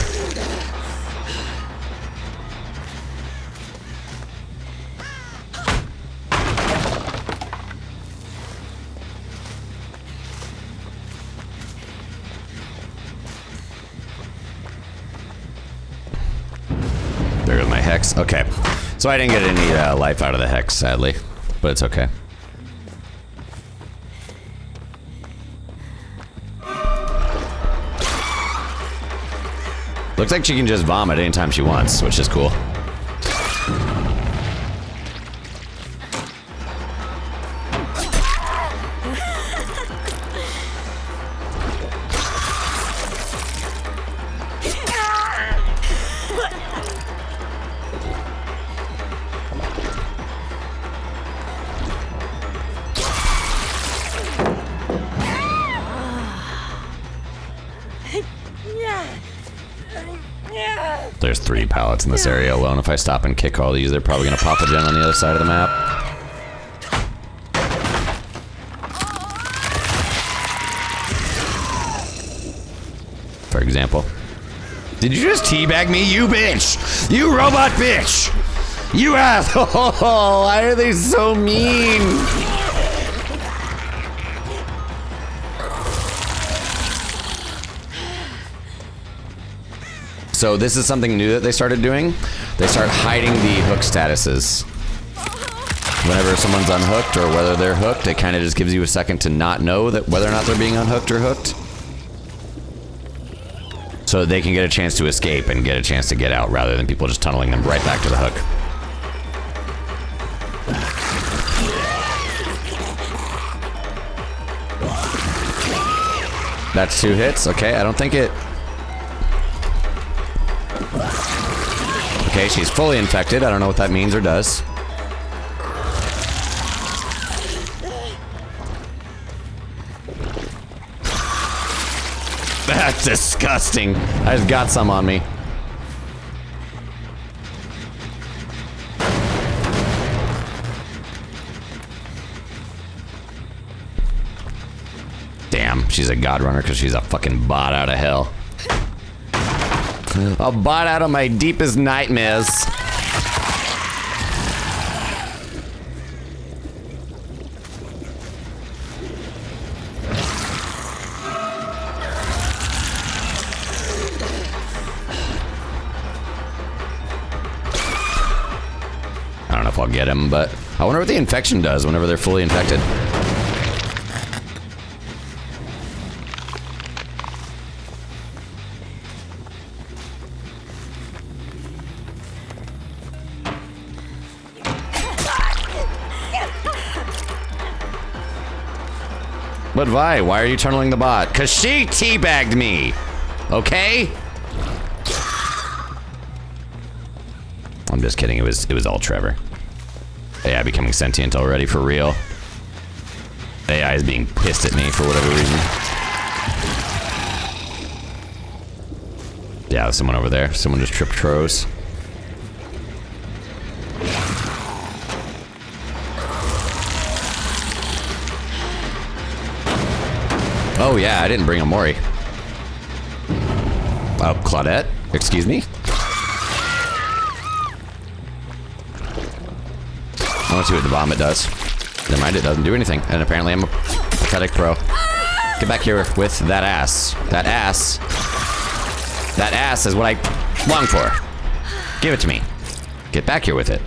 A: There goes my hex. Okay. So I didn't get any life out of the hex, sadly. But it's okay. Looks like she can just vomit anytime she wants, which is cool. There's 3 pallets in this area alone. If I stop and kick all these, they're probably gonna pop a gen on the other side of the map. For example. Did you just teabag me, you bitch? You robot bitch! You asshole! Why are they so mean? So this is something new that they started doing. They start hiding the hook statuses. Whenever someone's unhooked or whether they're hooked, it kind of just gives you a second to not know that whether or not they're being unhooked or hooked. So they can get a chance to escape and get a chance to get out rather than people just tunneling them right back to the hook. That's 2 hits. Okay, I don't think it... Okay, she's fully infected. I don't know what that means or does. That's disgusting. I just got some on me. Damn, she's a god runner because she's a fucking bot out of hell. A bot out of my deepest nightmares. I don't know if I'll get him, but I wonder what the infection does whenever they're fully infected. But Vi, why are you tunneling the bot? Cause she teabagged me, okay? I'm just kidding. It was all Trevor. AI becoming sentient already for real. AI is being pissed at me for whatever reason. Yeah, there's someone over there. Someone just tripped Tros. Oh yeah, I didn't bring a Mori. Oh, Claudette? Excuse me? I want to see what the vomit does. Never mind, it doesn't do anything. And apparently I'm a pathetic pro. Get back here with that ass. That ass. That ass is what I long for. Give it to me. Get back here with it.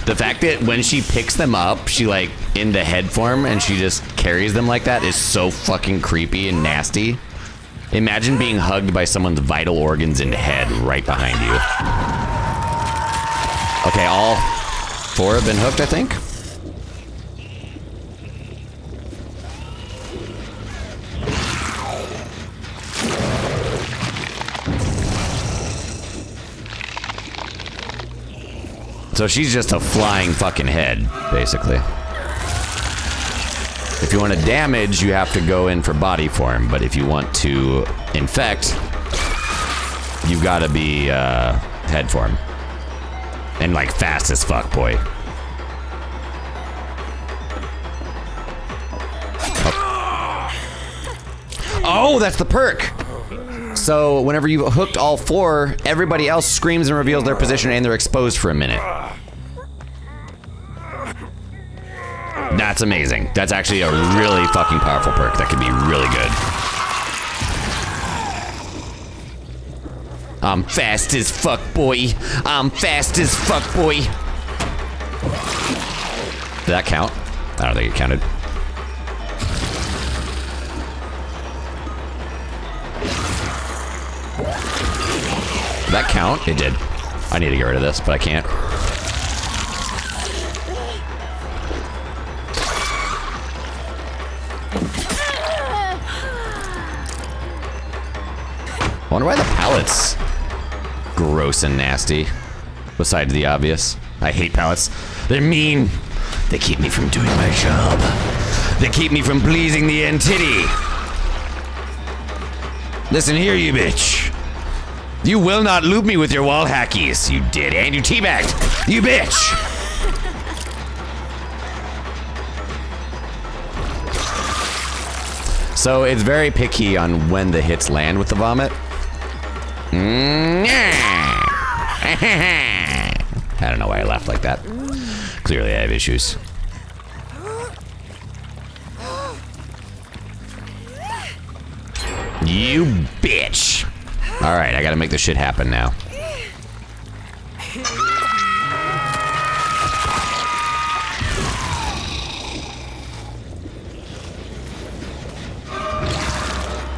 A: The fact that when she picks them up, she like into head form and she just carries them like that is so fucking creepy and nasty. Imagine being hugged by someone's vital organs and head right behind you. Okay, all 4 have been hooked, I think. So she's just a flying fucking head, basically. If you want to damage, you have to go in for body form, but if you want to infect, you've got to be head form. And like fast as fuck, boy. Oh, that's the perk! So whenever you've hooked all 4, everybody else screams and reveals their position and they're exposed for a minute. That's amazing. That's actually a really fucking powerful perk that could be really good. I'm fast as fuck, boy. I'm fast as fuck, boy. Did that count? I don't think it counted. Did that count? It did. I need to get rid of this, but I can't. I wonder why the pallets gross and nasty, besides the obvious. I hate pallets. They're mean. They keep me from doing my job. They keep me from pleasing the entity. Listen here, you bitch. You will not loop me with your wall hackies. You did, and you teabagged. You bitch. So it's very picky on when the hits land with the vomit. I don't know why I laughed like that. Clearly I have issues. You bitch. All right, I gotta make this shit happen now.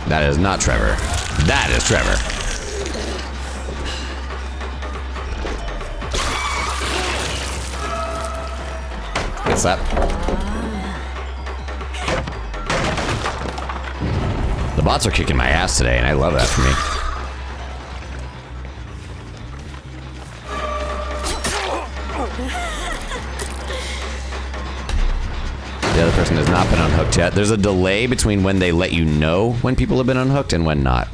A: That is not Trevor. That is Trevor. What's that? The bots are kicking my ass today, and I love that for me. The other person has not been unhooked yet. There's a delay between when they let you know when people have been unhooked and when not.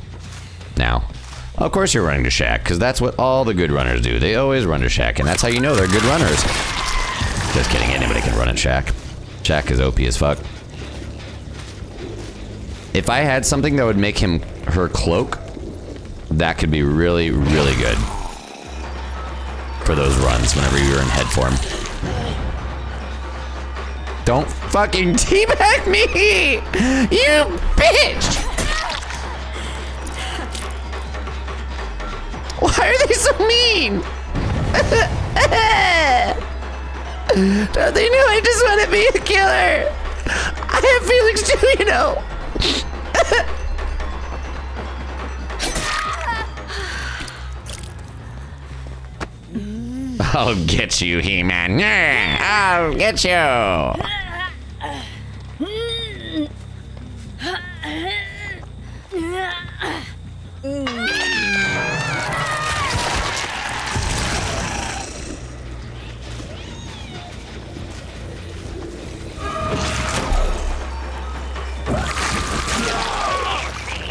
A: Now, of course you're running to Shack, because that's what all the good runners do. They always run to Shack, and that's how you know they're good runners. Just kidding, anybody can run in Shack. Shack is OP as fuck. If I had something that would make her cloak, that could be really, really good for those runs whenever you're in head form. Don't fucking teabag me! You bitch! Why are they so mean? Don't they know I just want to be a killer? I have feelings too, you know. I'll get you, He-Man. I'll get you.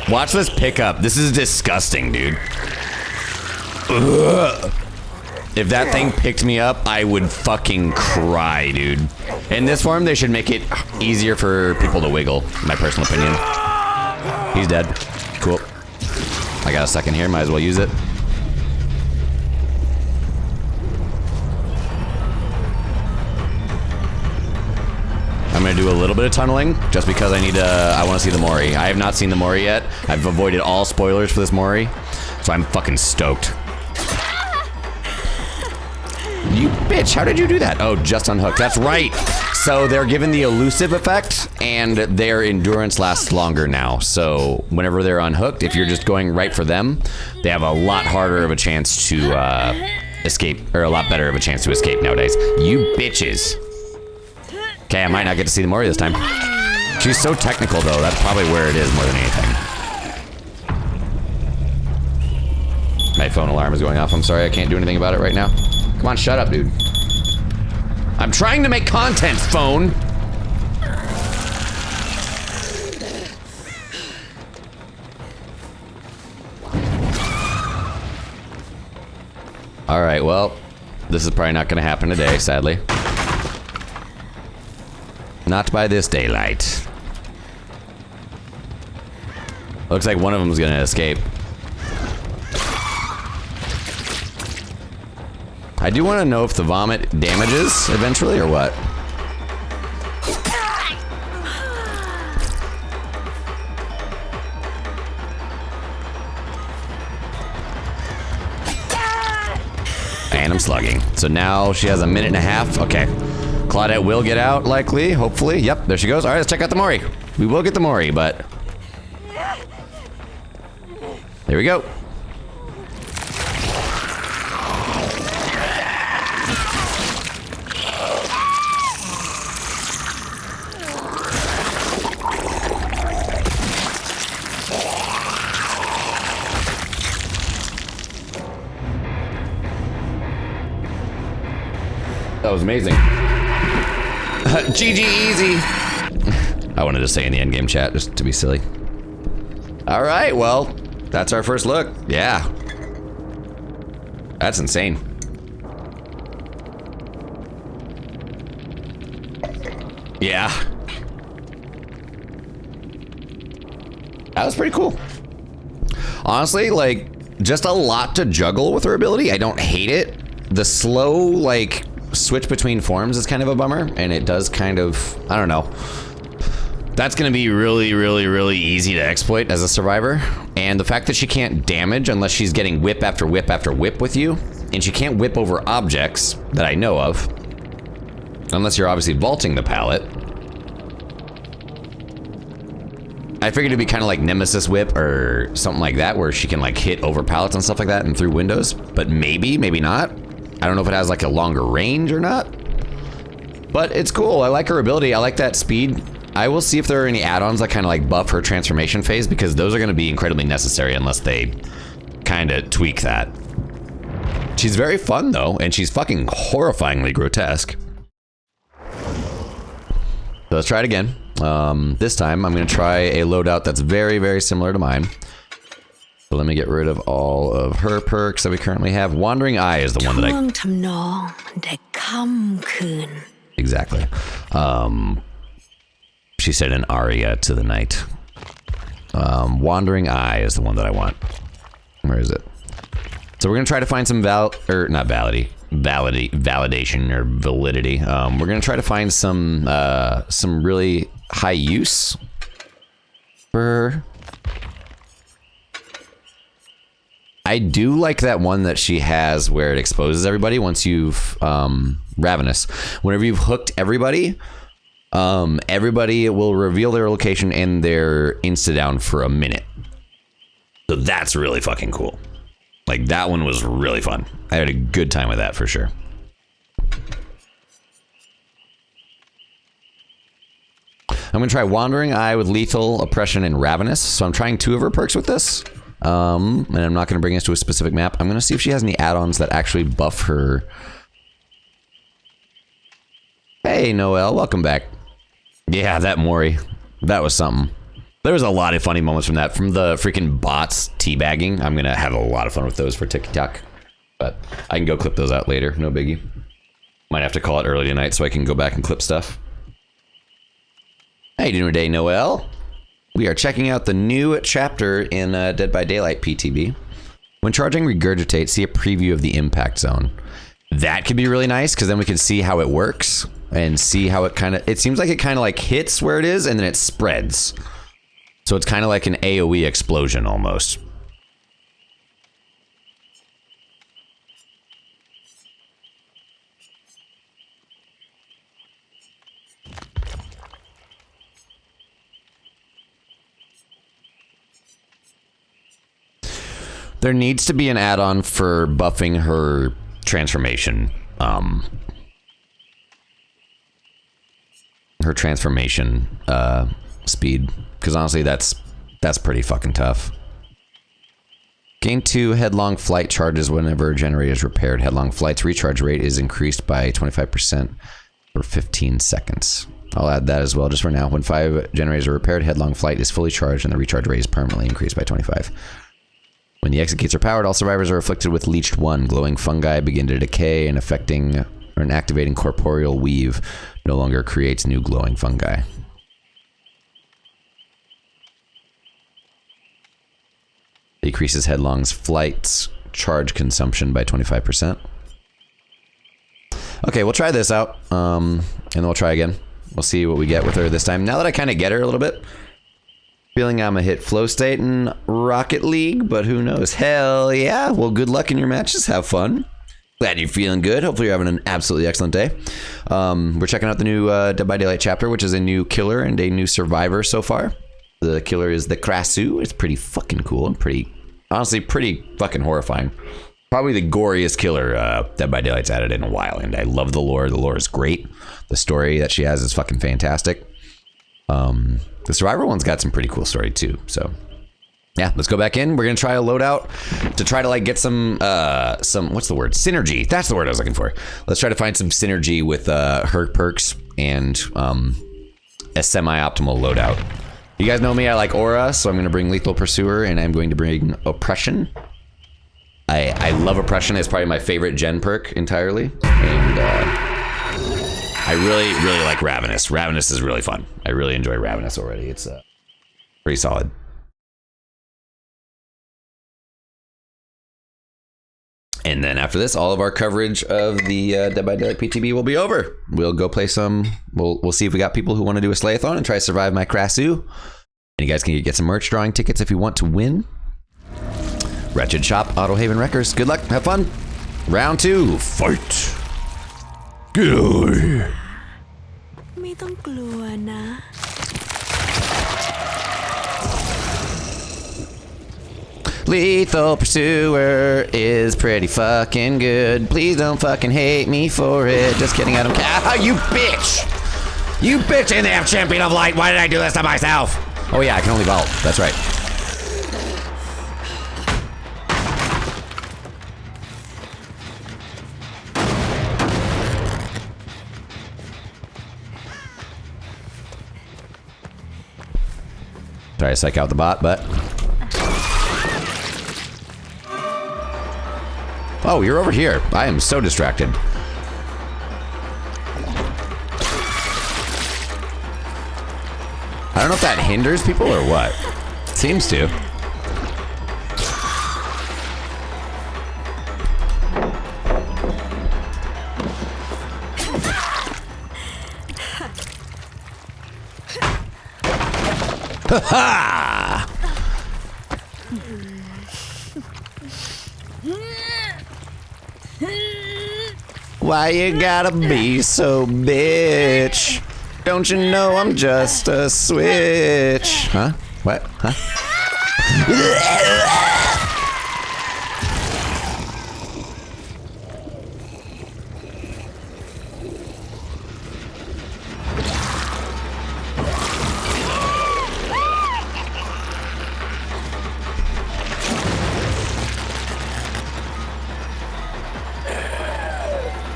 A: Watch this pickup. This is disgusting, dude. Ugh. If that thing picked me up, I would fucking cry, dude. In this form, they should make it easier for people to wiggle, in my personal opinion. He's dead. Cool. I got a second here, might as well use it. I'm gonna do a little bit of tunneling just because I want to see the Mori. I have not seen the Mori yet. I've avoided all spoilers for this Mori, so I'm fucking stoked. You bitch, how did you do that? Oh, just unhooked. That's right. So they're given the elusive effect, and their endurance lasts longer now. So whenever they're unhooked, if you're just going right for them, they have a lot harder of a chance to escape, or a lot better of a chance to escape nowadays. You bitches. Okay, I might not get to see the Mori this time. She's so technical, though. That's probably where it is more than anything. My phone alarm is going off. I'm sorry, I can't do anything about it right now. Come on, shut up, dude. I'm trying to make content, phone. All right, well, this is probably not going to happen today, sadly. Not by this daylight. Looks like one of them is going to escape. I do want to know if the vomit damages eventually or what. And I'm slugging. So now she has a minute and a half. Okay. Claudette will get out, likely, hopefully. Yep, there she goes. All right, let's check out the Mori. We will get the Mori, but... There we go. That was amazing. GG easy. I wanted to say in the endgame chat just to be silly. All right, well, that's our first look. Yeah. That's insane. Yeah. That was pretty cool. Honestly, like, just a lot to juggle with her ability. I don't hate it. The slow, like, switch between forms is kind of a bummer, and it does kind of, I don't know. That's gonna be really, really, really easy to exploit as a survivor. And the fact that she can't damage unless she's getting whip after whip after whip with you, and she can't whip over objects that I know of, unless you're obviously vaulting the pallet. I figured it'd be kind of like Nemesis Whip or something like that, where she can like hit over pallets and stuff like that and through windows, but maybe, maybe not. I don't know if it has like a longer range or not, but it's cool. I like her ability. I like that speed. I will see if there are any add-ons that kind of like buff her transformation phase, because those are going to be incredibly necessary unless they kind of tweak that. She's very fun though, and she's fucking horrifyingly grotesque. So let's try it again. This time I'm going to try a loadout that's very, very similar to mine. So let me get rid of all of her perks that we currently have. Wandering Eye is the one that Exactly. She said an aria to the night. Wandering Eye is the one that I want. Where is it? So we're gonna try to find some validation or validity. We're gonna try to find some really high use for. I do like that one that she has where it exposes everybody once you've Ravenous. Whenever you've hooked everybody, everybody will reveal their location and they're insta-down for a minute. So that's really fucking cool. Like, that one was really fun. I had a good time with that for sure. I'm gonna try Wandering Eye with Lethal, Oppression, and Ravenous. So I'm trying 2 of her perks with this. And I'm not gonna bring us to a specific map. I'm gonna see if she has any add-ons that actually buff her. Hey, Noel, welcome back. Yeah, that Mori. That was something. There was a lot of funny moments from that. From the freaking bots teabagging. I'm gonna have a lot of fun with those for TikTok. But I can go clip those out later, no biggie. Might have to call it early tonight so I can go back and clip stuff. How you doing today, Noel? We are checking out the new chapter in Dead by Daylight PTB. When charging Regurgitate, see a preview of the impact zone. That could be really nice, because then we can see how it works. and see how it seems like it kind of like hits where it is and then it spreads. So it's kind of like an AoE explosion almost. There needs to be an add-on for buffing her transformation. Her transformation speed, because honestly that's pretty fucking tough. Gain 2 headlong flight charges whenever a generator is repaired. Headlong flight's recharge rate is increased by 25% for 15 seconds. I'll add that as well just for now. When 5 generators are repaired, headlong flight is fully charged and the recharge rate is permanently increased by 25. When the exit gates are powered, all survivors are afflicted with Leeched 1. Glowing fungi begin to decay and activating corporeal weave no longer creates new glowing fungi. Decreases headlong's flight's charge consumption by 25%. Okay, we'll try this out, and then we'll try again. We'll see what we get with her this time. Now that I kind of get her a little bit, feeling I'm gonna hit flow state in Rocket League, but who knows? Hell yeah! Well, good luck in your matches. Have fun. Glad you're feeling good. Hopefully you're having an absolutely excellent day. We're checking out the new Dead by Daylight chapter, which is a new killer and a new survivor so far. The killer is the Krasu. It's pretty fucking cool and honestly pretty fucking horrifying. Probably the goriest killer Dead by Daylight's added in a while, and I love the lore. The lore is great. The story that she has is fucking fantastic. The survivor one's got some pretty cool story too, so yeah, let's go back in. We're gonna try a loadout to try to like get some what's the word? Synergy. That's the word I was looking for. Let's try to find some synergy with her perks and a semi-optimal loadout. You guys know me, I like Aura, so I'm gonna bring Lethal Pursuer and I'm going to bring Oppression. I love Oppression. It's probably my favorite gen perk entirely, and I really like Ravenous. Ravenous is really fun. I really enjoy Ravenous already. It's pretty solid. And then after this, all of our coverage of the Dead by Daylight PTB will be over. We'll go play some. We'll see if we got people who want to do a Slayathon and try to survive my Krasu. And you guys can get some merch drawing tickets if you want to win. Wretched Shop, Autohaven Wreckers. Good luck. Have fun. Round 2. Fight. Get away.
C: ไม่ต้องกลัวนะ
A: Lethal Pursuer is pretty fucking good. Please don't fucking hate me for it. Just kidding, I don't care. Ah, you bitch! You bitch in there, Champion of Light. Why did I do this to myself? Oh yeah, I can only vault. That's right. Try to psych out the bot, but... Oh, you're over here. I am so distracted. I don't know if that hinders people or what. Seems to. Ha ha! Why you gotta be so bitch? Don't you know I'm just a switch? Huh? What? Huh?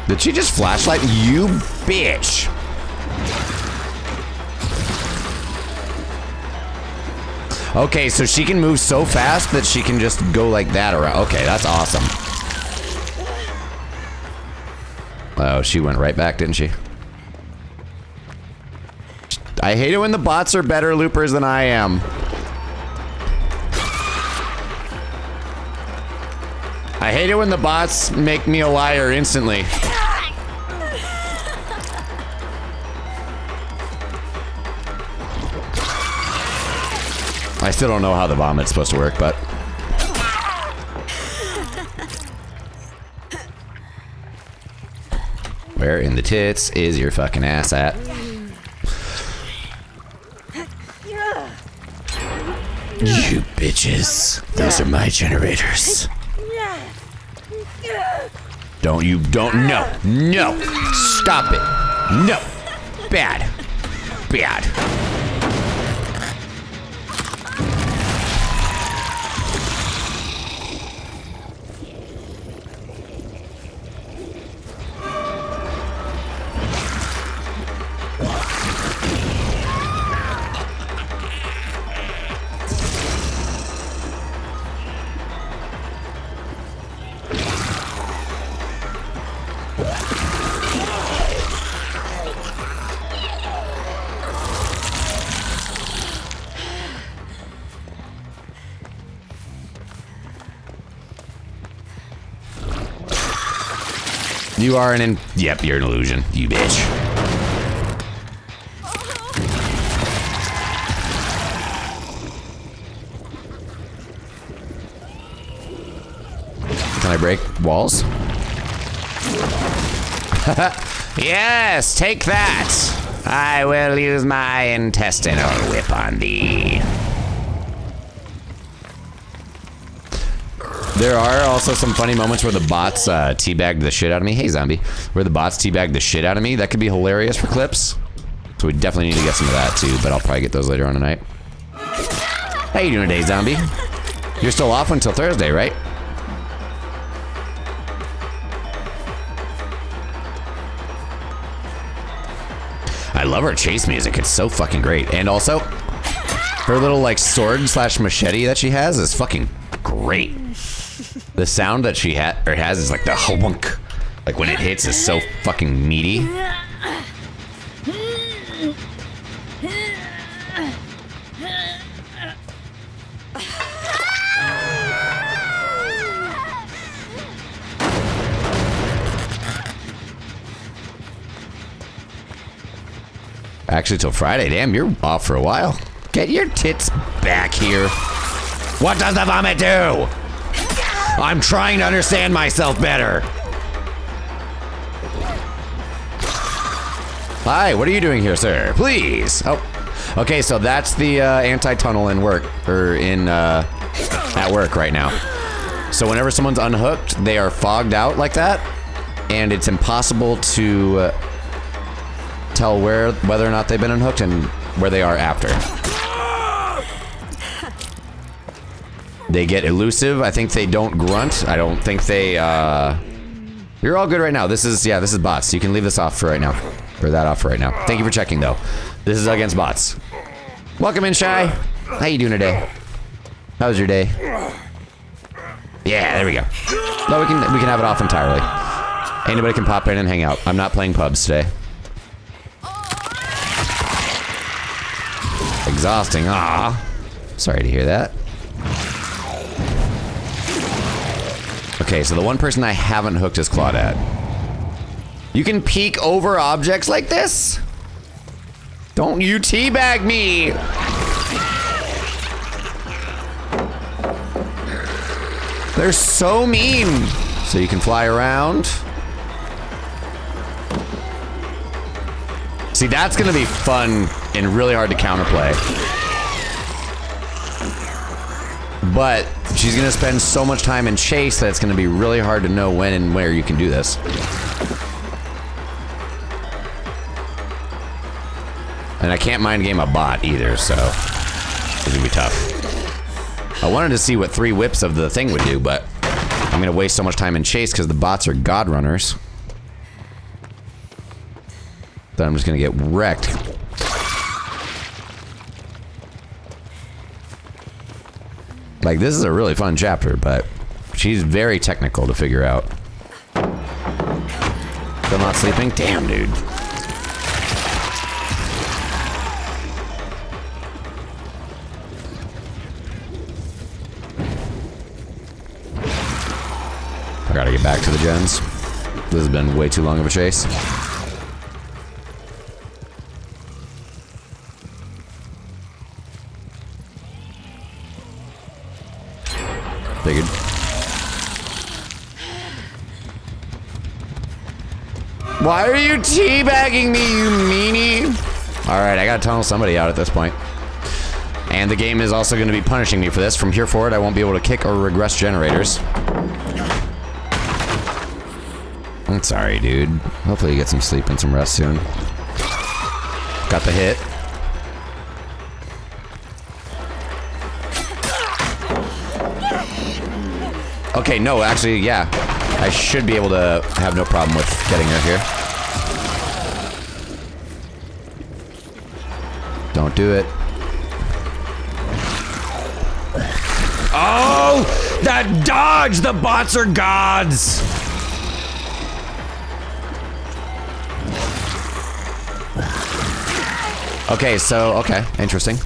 A: Did she just flashlight you, bitch? Okay, so she can move so fast that she can just go like that around. Okay, that's awesome. Oh, she went right back, didn't she? I hate it when the bots are better loopers than I am. I hate it when the bots make me a liar instantly. I still don't know how the vomit's supposed to work, but... Where in the tits is your fucking ass at? You bitches. Those are my generators. No. Stop it. No. Bad. You are yep, you're an illusion, you bitch. Can I break walls? Yes, take that. I will use my intestinal whip on thee. There are also some funny moments where the bots teabagged the shit out of me. Hey, zombie. Where the bots teabagged the shit out of me. That could be hilarious for clips. So we definitely need to get some of that too, but I'll probably get those later on tonight. How you doing today, zombie? You're still off until Thursday, right? I love her chase music. It's so fucking great. And also, her little like sword slash machete that she has is fucking great. The sound that she has is like the hunk. Like when it hits is so fucking meaty. Actually till Friday. Damn, you're off for a while. Get your tits back here. What does the vomit do? I'm trying to understand myself better. Hi, what are you doing here, sir? Please. Oh, okay, so that's the anti-tunnel at work right now. So whenever someone's unhooked, they are fogged out like that, and it's impossible to tell whether or not they've been unhooked and where they are after. They get elusive. I think they don't grunt. I don't think they, You're all good right now. This is bots. You can leave this off for right now. Or that off for right now. Thank you for checking, though. This is against bots. Welcome in, Shy. How you doing today? How was your day? Yeah, there we go. No, we can have it off entirely. Anybody can pop in and hang out. I'm not playing pubs today. Exhausting. Ah. Sorry to hear that. Okay, so the one person I haven't hooked is Claudette. You can peek over objects like this? Don't you teabag me! They're so mean. So you can fly around. See, that's gonna be fun and really hard to counterplay. But she's gonna spend so much time in chase that it's gonna be really hard to know when and where you can do this. And I can't mind game a bot either, so it's gonna be tough. I wanted to see what 3 whips of the thing would do, but I'm gonna waste so much time in chase because the bots are god runners. That I'm just gonna get wrecked. Like, this is a really fun chapter, but she's very technical to figure out. Still not sleeping? Damn, dude. I gotta get back to the gens. This has been way too long of a chase. Figured. Why are you teabagging me, you meanie? Alright, I gotta tunnel somebody out at this point. And the game is also gonna be punishing me for this. From here forward, I won't be able to kick or regress generators. I'm sorry, dude. Hopefully you get some sleep and some rest soon. Got the hit. Okay, no, actually, yeah. I should be able to have no problem with getting her here. Don't do it. Oh! That dodge! The bots are gods! Okay, so, okay, interesting.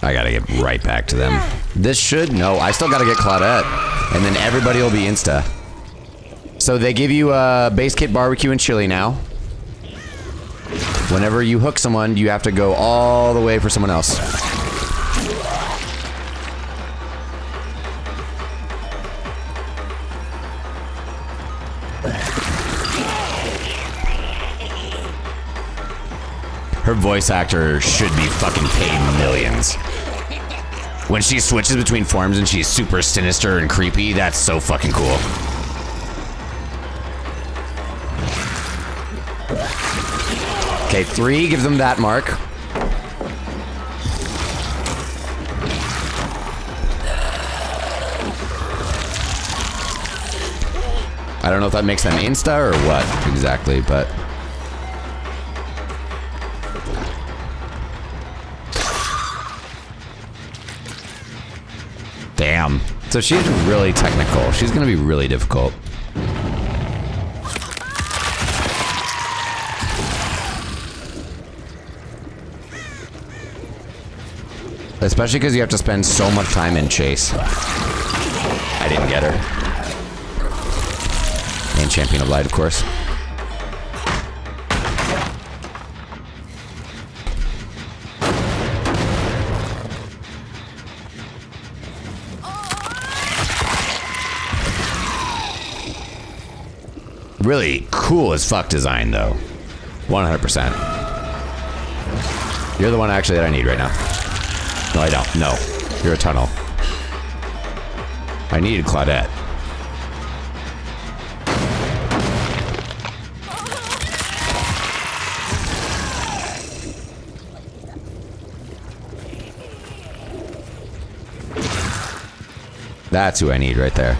A: I gotta get right back to them. This should, no, I still gotta get Claudette. And then everybody will be insta. So they give you a base kit barbecue and chili now. Whenever you hook someone, you have to go all the way for someone else. Her voice actor should be fucking paid millions. When she switches between forms and she's super sinister and creepy, that's so fucking cool. Okay, 3, give them that mark. I don't know if that makes them insta or what exactly, but... Damn. So she's really technical. She's gonna be really difficult. Especially because you have to spend so much time in chase. I didn't get her. And Champion of Light, of course. Really cool as fuck design, though. 100%. You're the one actually that I need right now. No, I don't. No. You're a tunnel. I needed Claudette. That's who I need right there.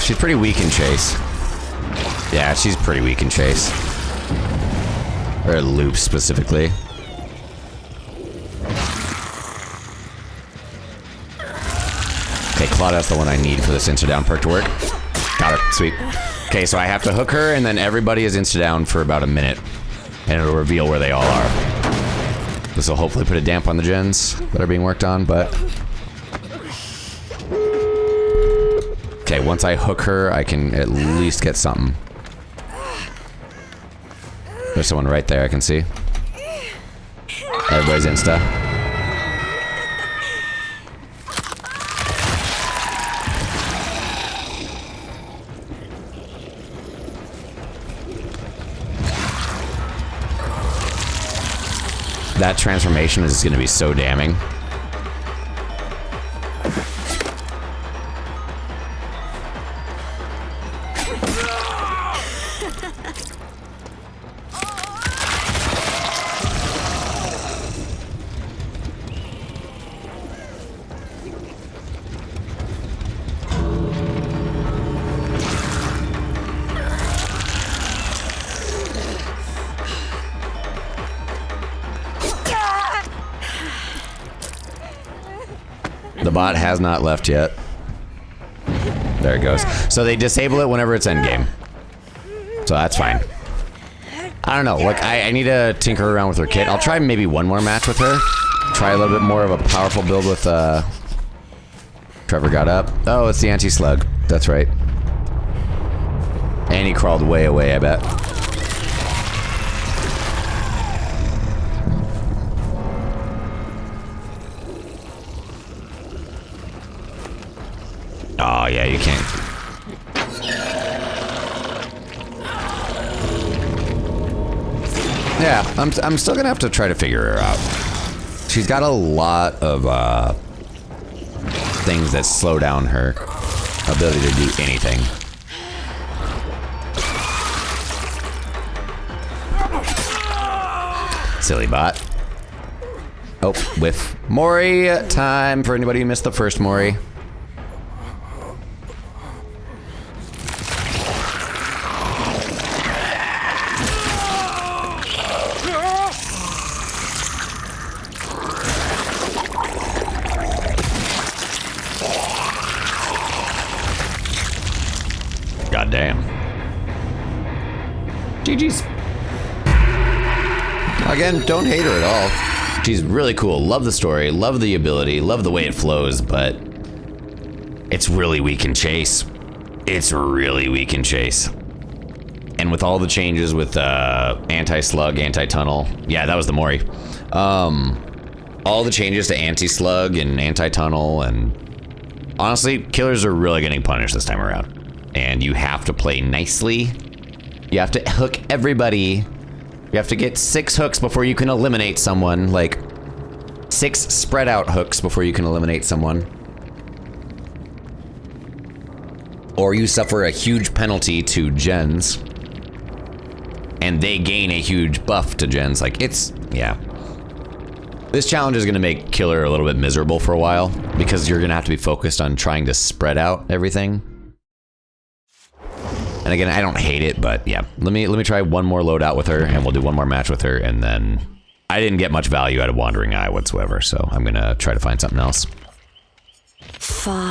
A: She's pretty weak in chase. Yeah, she's pretty weak in chase. Or loop specifically. Okay, Claudette's the one I need for this insta-down perk to work. Got it, sweet. Okay, so I have to hook her, and then everybody is insta-down for about a minute. And it'll reveal where they all are. This will hopefully put a damp on the gens that are being worked on, but... Okay, once I hook her, I can at least get something. There's someone right there I can see. Everybody's insta. That transformation is going to be so damning. The bot has not left yet. There it goes. So they disable it whenever it's endgame. So that's fine. I don't know. Like, I need to tinker around with her kit. I'll try maybe one more match with her. Try a little bit more of a powerful build with, Trevor got up. Oh, it's the anti-slug. That's right. And he crawled way away, I bet. Oh, yeah, you can't. Yeah, I'm still gonna have to try to figure her out. She's got a lot of things that slow down her ability to do anything. Silly bot. Oh, with Mori time for anybody who missed the first Mori. God damn. GG's. Again, don't hate her at all. She's really cool. Love the story, love the ability, love the way it flows, but it's really weak in chase. It's really weak in chase. And with all the changes with anti-slug, anti-tunnel, yeah, that was the Mori. All the changes to anti-slug and anti-tunnel, and honestly, killers are really getting punished this time around. And you have to play nicely. You have to hook everybody. You have to get 6 hooks before you can eliminate someone. Like, 6 spread out hooks before you can eliminate someone. Or you suffer a huge penalty to gens. And they gain a huge buff to gens. Like, it's, yeah. This challenge is gonna make killer a little bit miserable for a while, because you're gonna have to be focused on trying to spread out everything. And again, I don't hate it, but yeah. Let me try one more loadout with her, and we'll do one more match with her, and then I didn't get much value out of Wandering Eye whatsoever, so I'm gonna try to find something else.
C: ฟ้า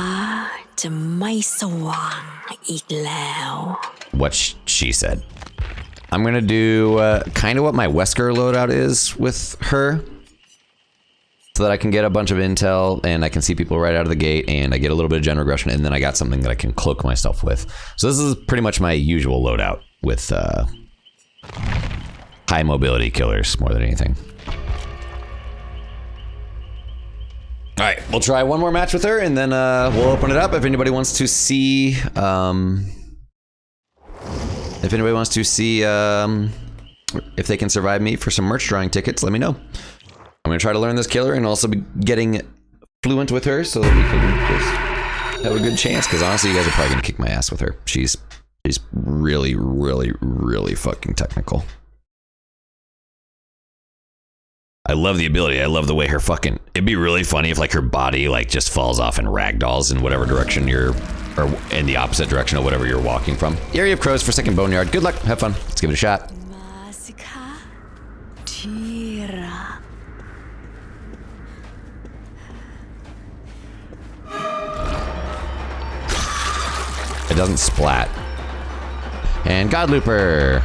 C: จะไม่สว่างอีกแล้ว
A: What she said. I'm gonna do kind of what my Wesker loadout is with her, so that I can get a bunch of intel and I can see people right out of the gate, and I get a little bit of gen regression, and then I got something that I can cloak myself with. So this is pretty much my usual loadout with high mobility killers more than anything. All right, we'll try one more match with her, and then we'll open it up. If anybody wants to see, if they can survive me for some merch drawing tickets, let me know. I'm gonna try to learn this killer and also be getting fluent with her so that we can just have a good chance. Because honestly, you guys are probably gonna kick my ass with her. She's really, really, really fucking technical. I love the ability. I love the way her fucking. It'd be really funny if like her body like just falls off and ragdolls in whatever direction you're, or in the opposite direction of whatever you're walking from. Area of Crows for second Boneyard. Good luck. Have fun. Let's give it a shot.
C: มาสิคะที่รัก
A: It doesn't splat. And God Looper.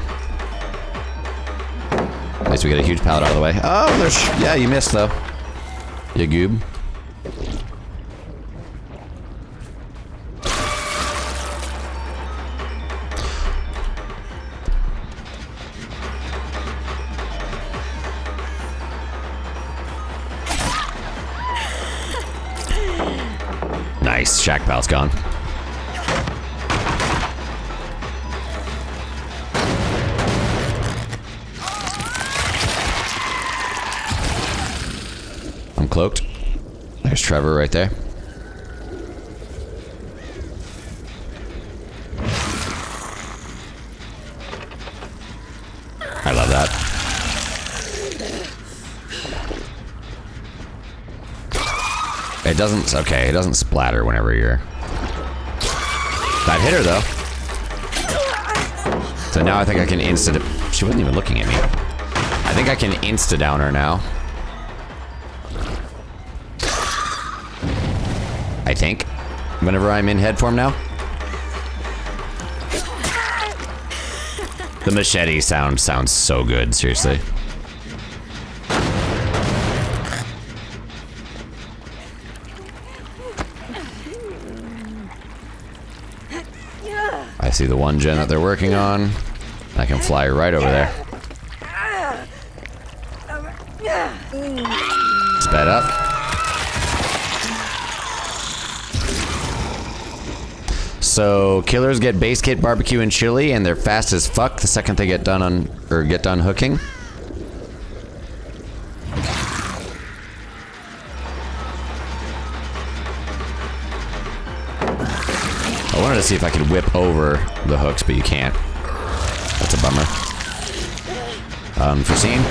A: At least we get a huge pallet out of the way. Oh, there's, yeah, you missed though. You goob. Nice, Shack Pal's gone. I'm cloaked. There's Trevor right there. I love that. It doesn't, okay, it doesn't splatter whenever you're... That hit her though. So now I think I can insta... She wasn't even looking at me. I think I can insta-down her now. I think. Whenever I'm in head form now. The machete sounds so good, seriously. I see the one gen that they're working on. I can fly right over there. Sped up. So killers get base kit, barbecue, and chili, and they're fast as fuck the second they get done hooking. I wanted to see if I could whip over the hooks, but you can't. That's a bummer. Unforeseen.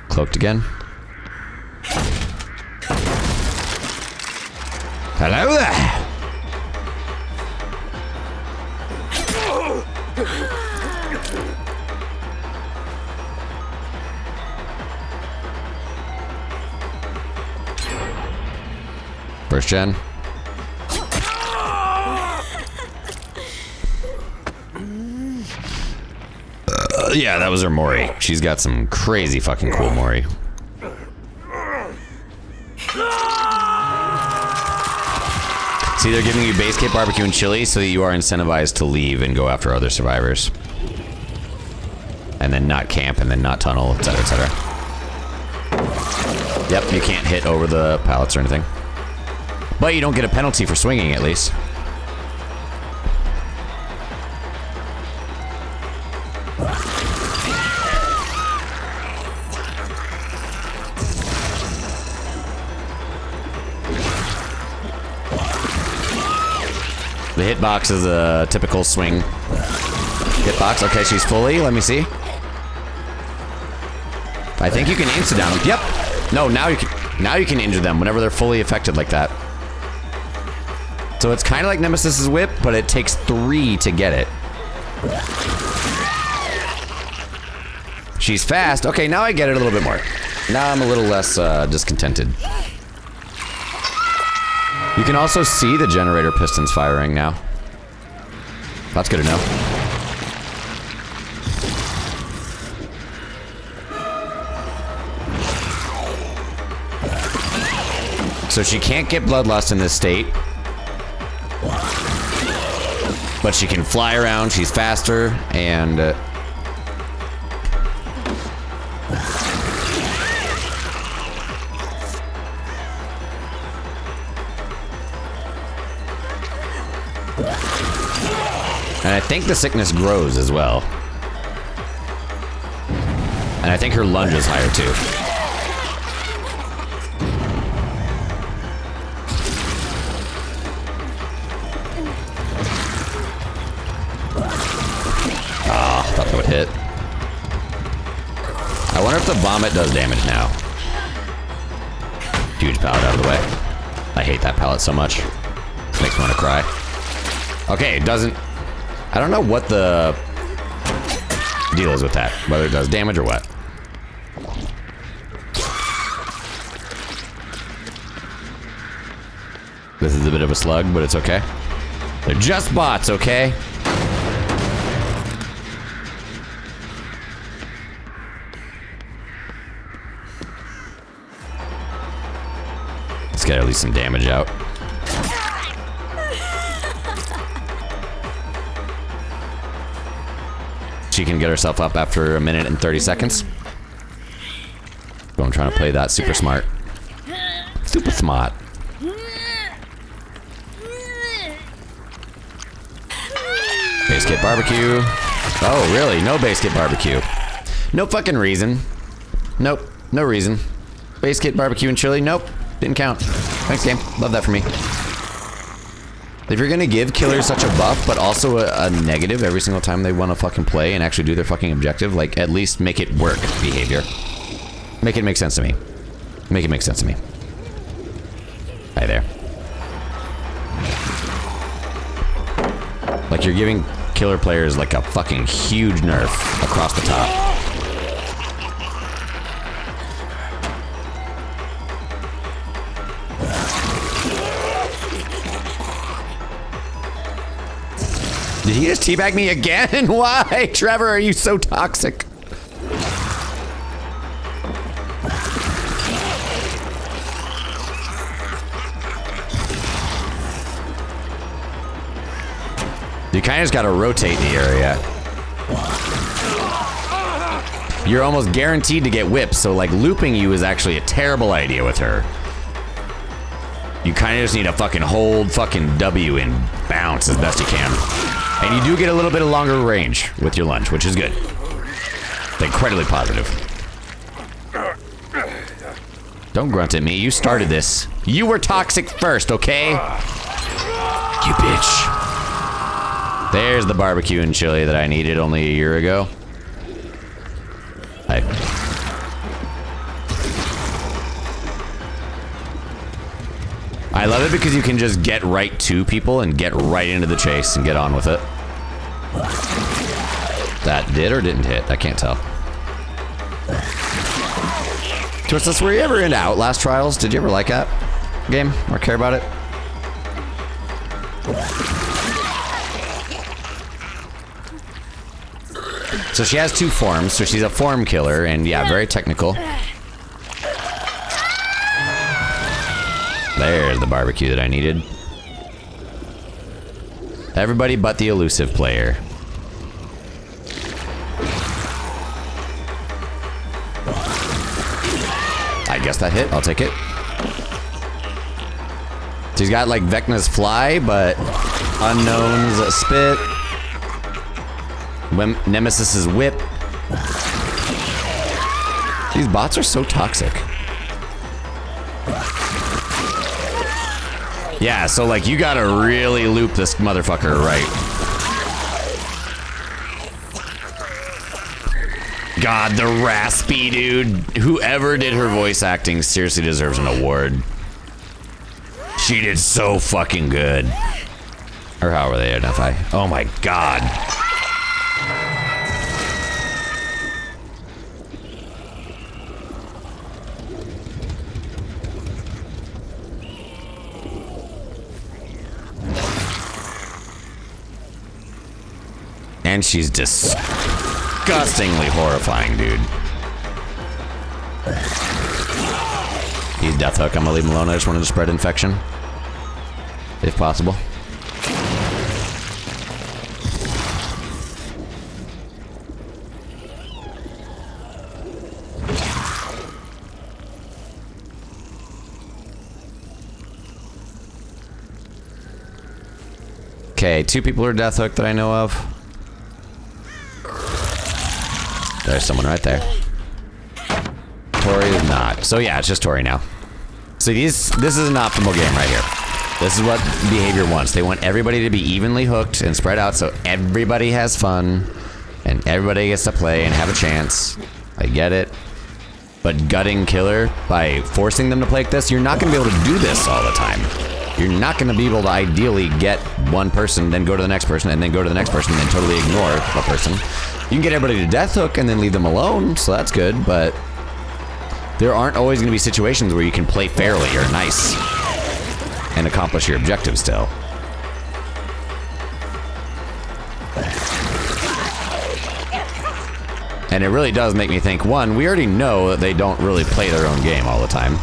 A: Cloaked again. Hello there! First gen. Yeah, that was her Mori. She's got some crazy fucking cool Mori. See, they're giving you base kit, barbecue, and chili so that you are incentivized to leave and go after other survivors. And then not camp, and then not tunnel, etc., etc. Yep, you can't hit over the pallets or anything. But you don't get a penalty for swinging, at least. The hitbox is a typical swing hitbox. Okay, she's fully. Let me see. I think you can insta-down them. Yep. No, now you can injure them whenever they're fully affected like that. So it's kind of like Nemesis's whip, but it takes 3 to get it. She's fast. Okay, now I get it a little bit more. Now I'm a little less discontented. You can also see the generator pistons firing now. That's good to know. So she can't get bloodlust in this state. But she can fly around, she's faster, and... and I think the sickness grows as well. And I think her lunge is higher too. Thought that would hit. I wonder if the vomit does damage now. Huge pallet out of the way. I hate that pallet so much. Makes me want to cry. Okay, it doesn't... I don't know what the deal is with that. Whether it does damage or what. This is a bit of a slug, but it's okay. They're just bots, okay? Let's get at least some damage out. She can get herself up after 1 minute and 30 seconds. So I'm trying to play that super smart. Super smart. Base kit barbecue. Oh, really? No base kit barbecue. No fucking reason. Nope. No reason. Base kit barbecue and chili? Nope. Didn't count. Thanks, game. Love that for me. If you're gonna give killers such a buff, but also a negative every single time they want to fucking play and actually do their fucking objective, like, at least make it work behavior. Make it make sense to me. Make it make sense to me. Hi there. Like, you're giving killer players, like, a fucking huge nerf across the top. Did he just teabag me again? Why? Trevor, are you so toxic? You kind of just gotta rotate the area. You're almost guaranteed to get whipped, so like looping you is actually a terrible idea with her. You kind of just need to fucking hold fucking W and bounce as best you can. And you do get a little bit of longer range with your lunge, which is good. It's incredibly positive. Don't grunt at me, you started this. You were toxic first, okay? You bitch. There's the barbecue and chili that I needed only a year ago. I love it because you can just get right to people and get right into the chase and get on with it. That did or didn't hit? I can't tell. Twistless, were you ever into Outlast Trials? Did you ever like that game or care about it? So she has two forms, so she's a form killer, and yeah, very technical. There's the barbecue that I needed. Everybody but the elusive player. I guess that hit, I'll take it. She's got like Vecna's fly, but Unknown's spit. Nemesis's whip. These bots are so toxic. Yeah, so like you gotta really loop this motherfucker right. God, the raspy dude. Whoever did her voice acting seriously deserves an award. She did so fucking good. Or however they identify. Oh my god. And she's disgustingly horrifying, dude. He's Death Hook. I'm gonna leave him alone. I just wanted to spread infection, if possible. Okay, 2 people are Death Hook that I know of. There's someone right there. Tori is not. So yeah, it's just Tori now. See, this is an optimal game right here. This is what behavior wants. They want everybody to be evenly hooked and spread out so everybody has fun and everybody gets to play and have a chance. I get it. But gutting killer, by forcing them to play like this, you're not going to be able to do this all the time. You're not going to be able to ideally get one person, then go to the next person, and then go to the next person, and then totally ignore a person. You can get everybody to Death Hook and then leave them alone, so that's good, but there aren't always going to be situations where you can play fairly or nice and accomplish your objective still. And it really does make me think, one, we already know that they don't really play their own game all the time.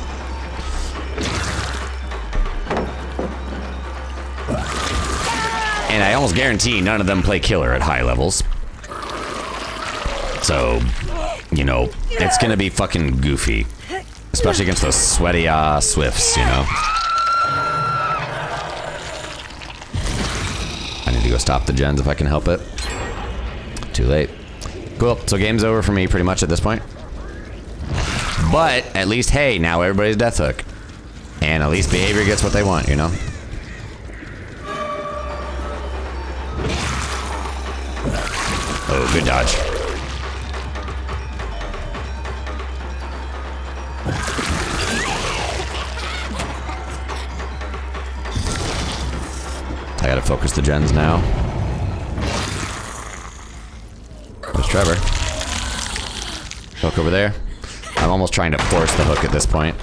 A: And I almost guarantee none of them play killer at high levels. So, you know, it's gonna be fucking goofy. Especially against those sweaty Swifts, you know? I need to go stop the gens if I can help it. Too late. Cool, so game's over for me pretty much at this point. But, at least, hey, now everybody's Death Hook. And at least behavior gets what they want, you know? Oh, good dodge. I gotta focus the gens now. There's Trevor. Hook over there. I'm almost trying to force the hook at this point.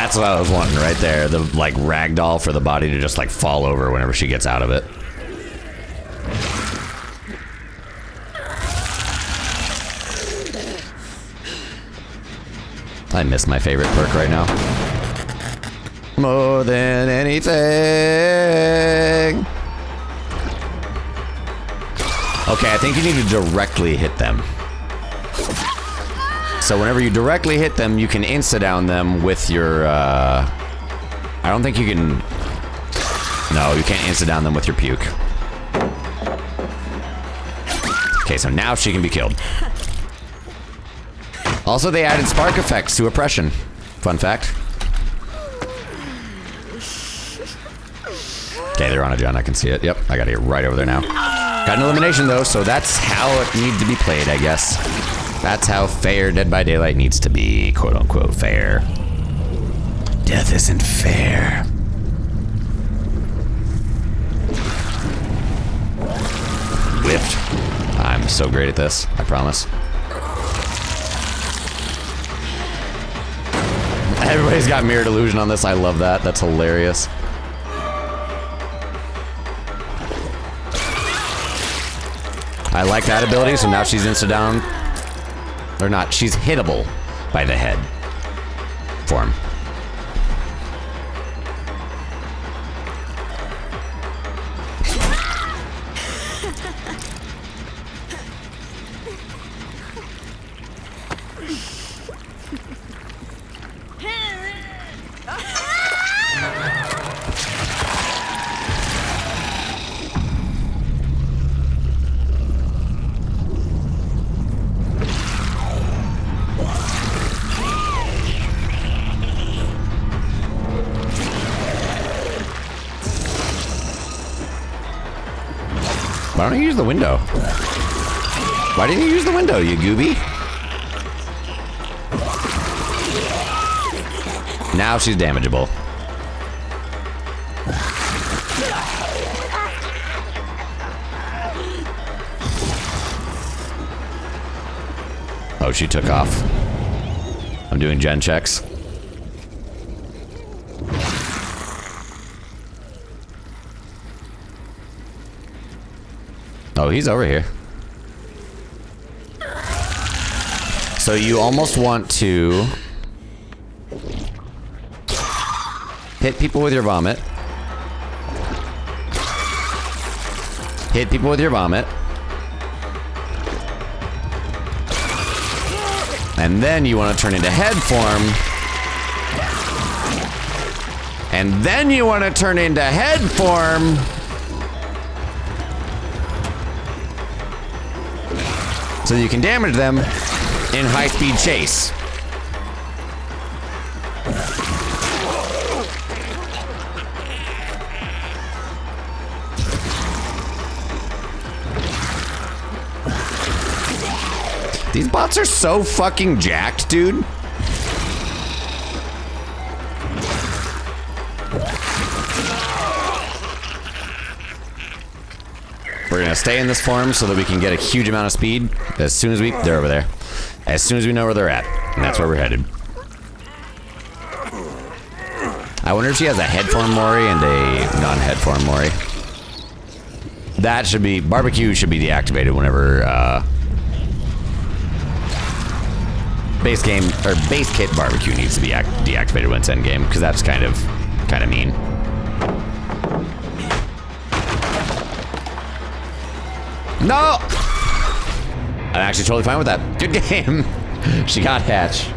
A: That's what I was wanting right there. The like ragdoll for the body to just like fall over whenever she gets out of it. I miss my favorite perk right now. More than anything. Okay, I think you need to directly hit them. So whenever you directly hit them, you can insta-down them with your, I don't think you can... No, you can't insta-down them with your puke. Okay, so now she can be killed. Also, they added spark effects to oppression. Fun fact. Okay, they're on a John. I can see it. Yep, I gotta get right over there now. Got an elimination, though, so that's how it needs to be played, I guess. That's how fair Dead by Daylight needs to be, quote-unquote, fair. Death isn't fair. Whipped. I'm so great at this, I promise. Everybody's got mirrored illusion on this. I love that. That's hilarious. I like that ability, so now she's insta-down. Or not, she's hittable by the head form. Why don't you use the window? Why didn't you use the window, you gooby? Now she's damageable. Oh, she took off. I'm doing gen checks. Oh, he's over here. So you almost want to hit people with your vomit. Hit people with your vomit. And then you want to turn into head form. And then you want to turn into head form. So you can damage them in high-speed chase. These bots are so fucking jacked, dude. We're gonna stay in this form so that we can get a huge amount of speed. As soon as they're over there. As soon as we know where they're at. And that's where we're headed. I wonder if she has a head form Mori and a non-head form Mori. That should be, barbecue should be deactivated whenever, base game, or base kit barbecue needs to be deactivated when it's end game, because that's kind of mean. No! I'm actually totally fine with that. Good game. She got hatch.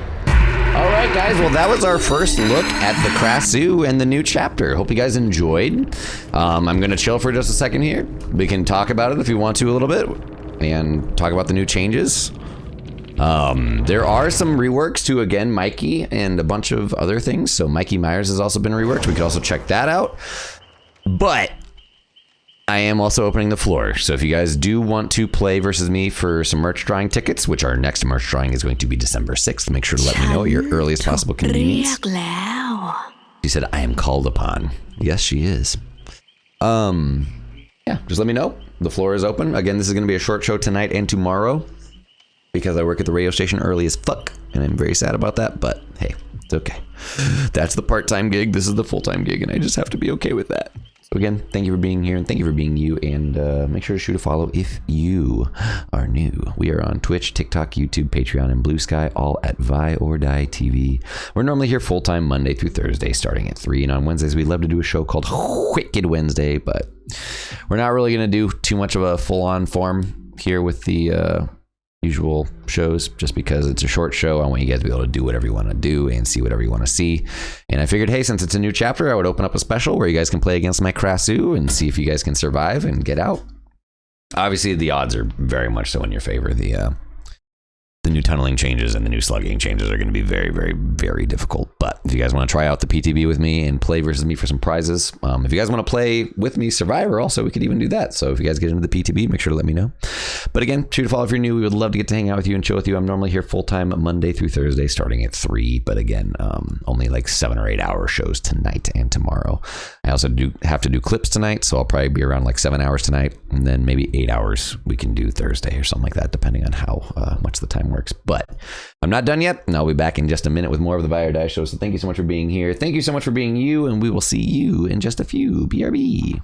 A: All right, guys. Well, that was our first look at the Krasu and the new chapter. Hope you guys enjoyed. I'm going to chill for just a second here. We can talk about it if you want to a little bit and talk about the new changes. There are some reworks to, again, Mikey and a bunch of other things. So Mikey Myers has also been reworked. We could also check that out. But I am also opening the floor. So if you guys do want to play versus me for some merch drawing tickets, which our next merch drawing is going to be December 6th, make sure to let me know at your earliest possible convenience. She said, I am called upon. Yes, she is. Yeah, just let me know. The floor is open. Again, this is going to be a short show tonight and tomorrow because I work at the radio station early as fuck, and I'm very sad about that, but hey, It's okay. That's the part-time gig. This is the full-time gig, and I just have to be okay with that. So again, thank you for being here, and thank you for being you, and make sure to shoot a follow if you are new. We are on Twitch, TikTok, YouTube, Patreon, and Blue Sky, all at Vi or Die TV. We're normally here full-time Monday through Thursday, starting at 3, and on Wednesdays we love to do a show called Wicked Wednesday, but we're not really going to do too much of a full-on form here with the usual shows, just because it's a short show. I want you guys to be able to do whatever you want to do and see whatever you want to see. And I figured, hey, since it's a new chapter, I would open up a special where you guys can play against my Krasu and see if you guys can survive and get out. Obviously, the odds are very much so in your favor. The new tunneling changes and the new slugging changes are going to be very, very, very difficult. But if you guys want to try out the PTB with me and play versus me for some prizes, if you guys want to play with me Survivor also, we could even do that. So if you guys get into the PTB, make sure to let me know. But again, shoot a follow if you're new. We would love to get to hang out with you and chill with you. I'm normally here full-time Monday through Thursday starting at 3. But again, only like 7 or 8 hour shows tonight and tomorrow. I also have to do clips tonight, so I'll probably be around like 7 hours tonight. And then maybe 8 hours we can do Thursday or something like that, depending on how much the time works. But I'm not done yet, and I'll be back in just a minute with more of the Vi or Die show. So thank you so much for being here. Thank you so much for being you, and we will see you in just a few. BRB.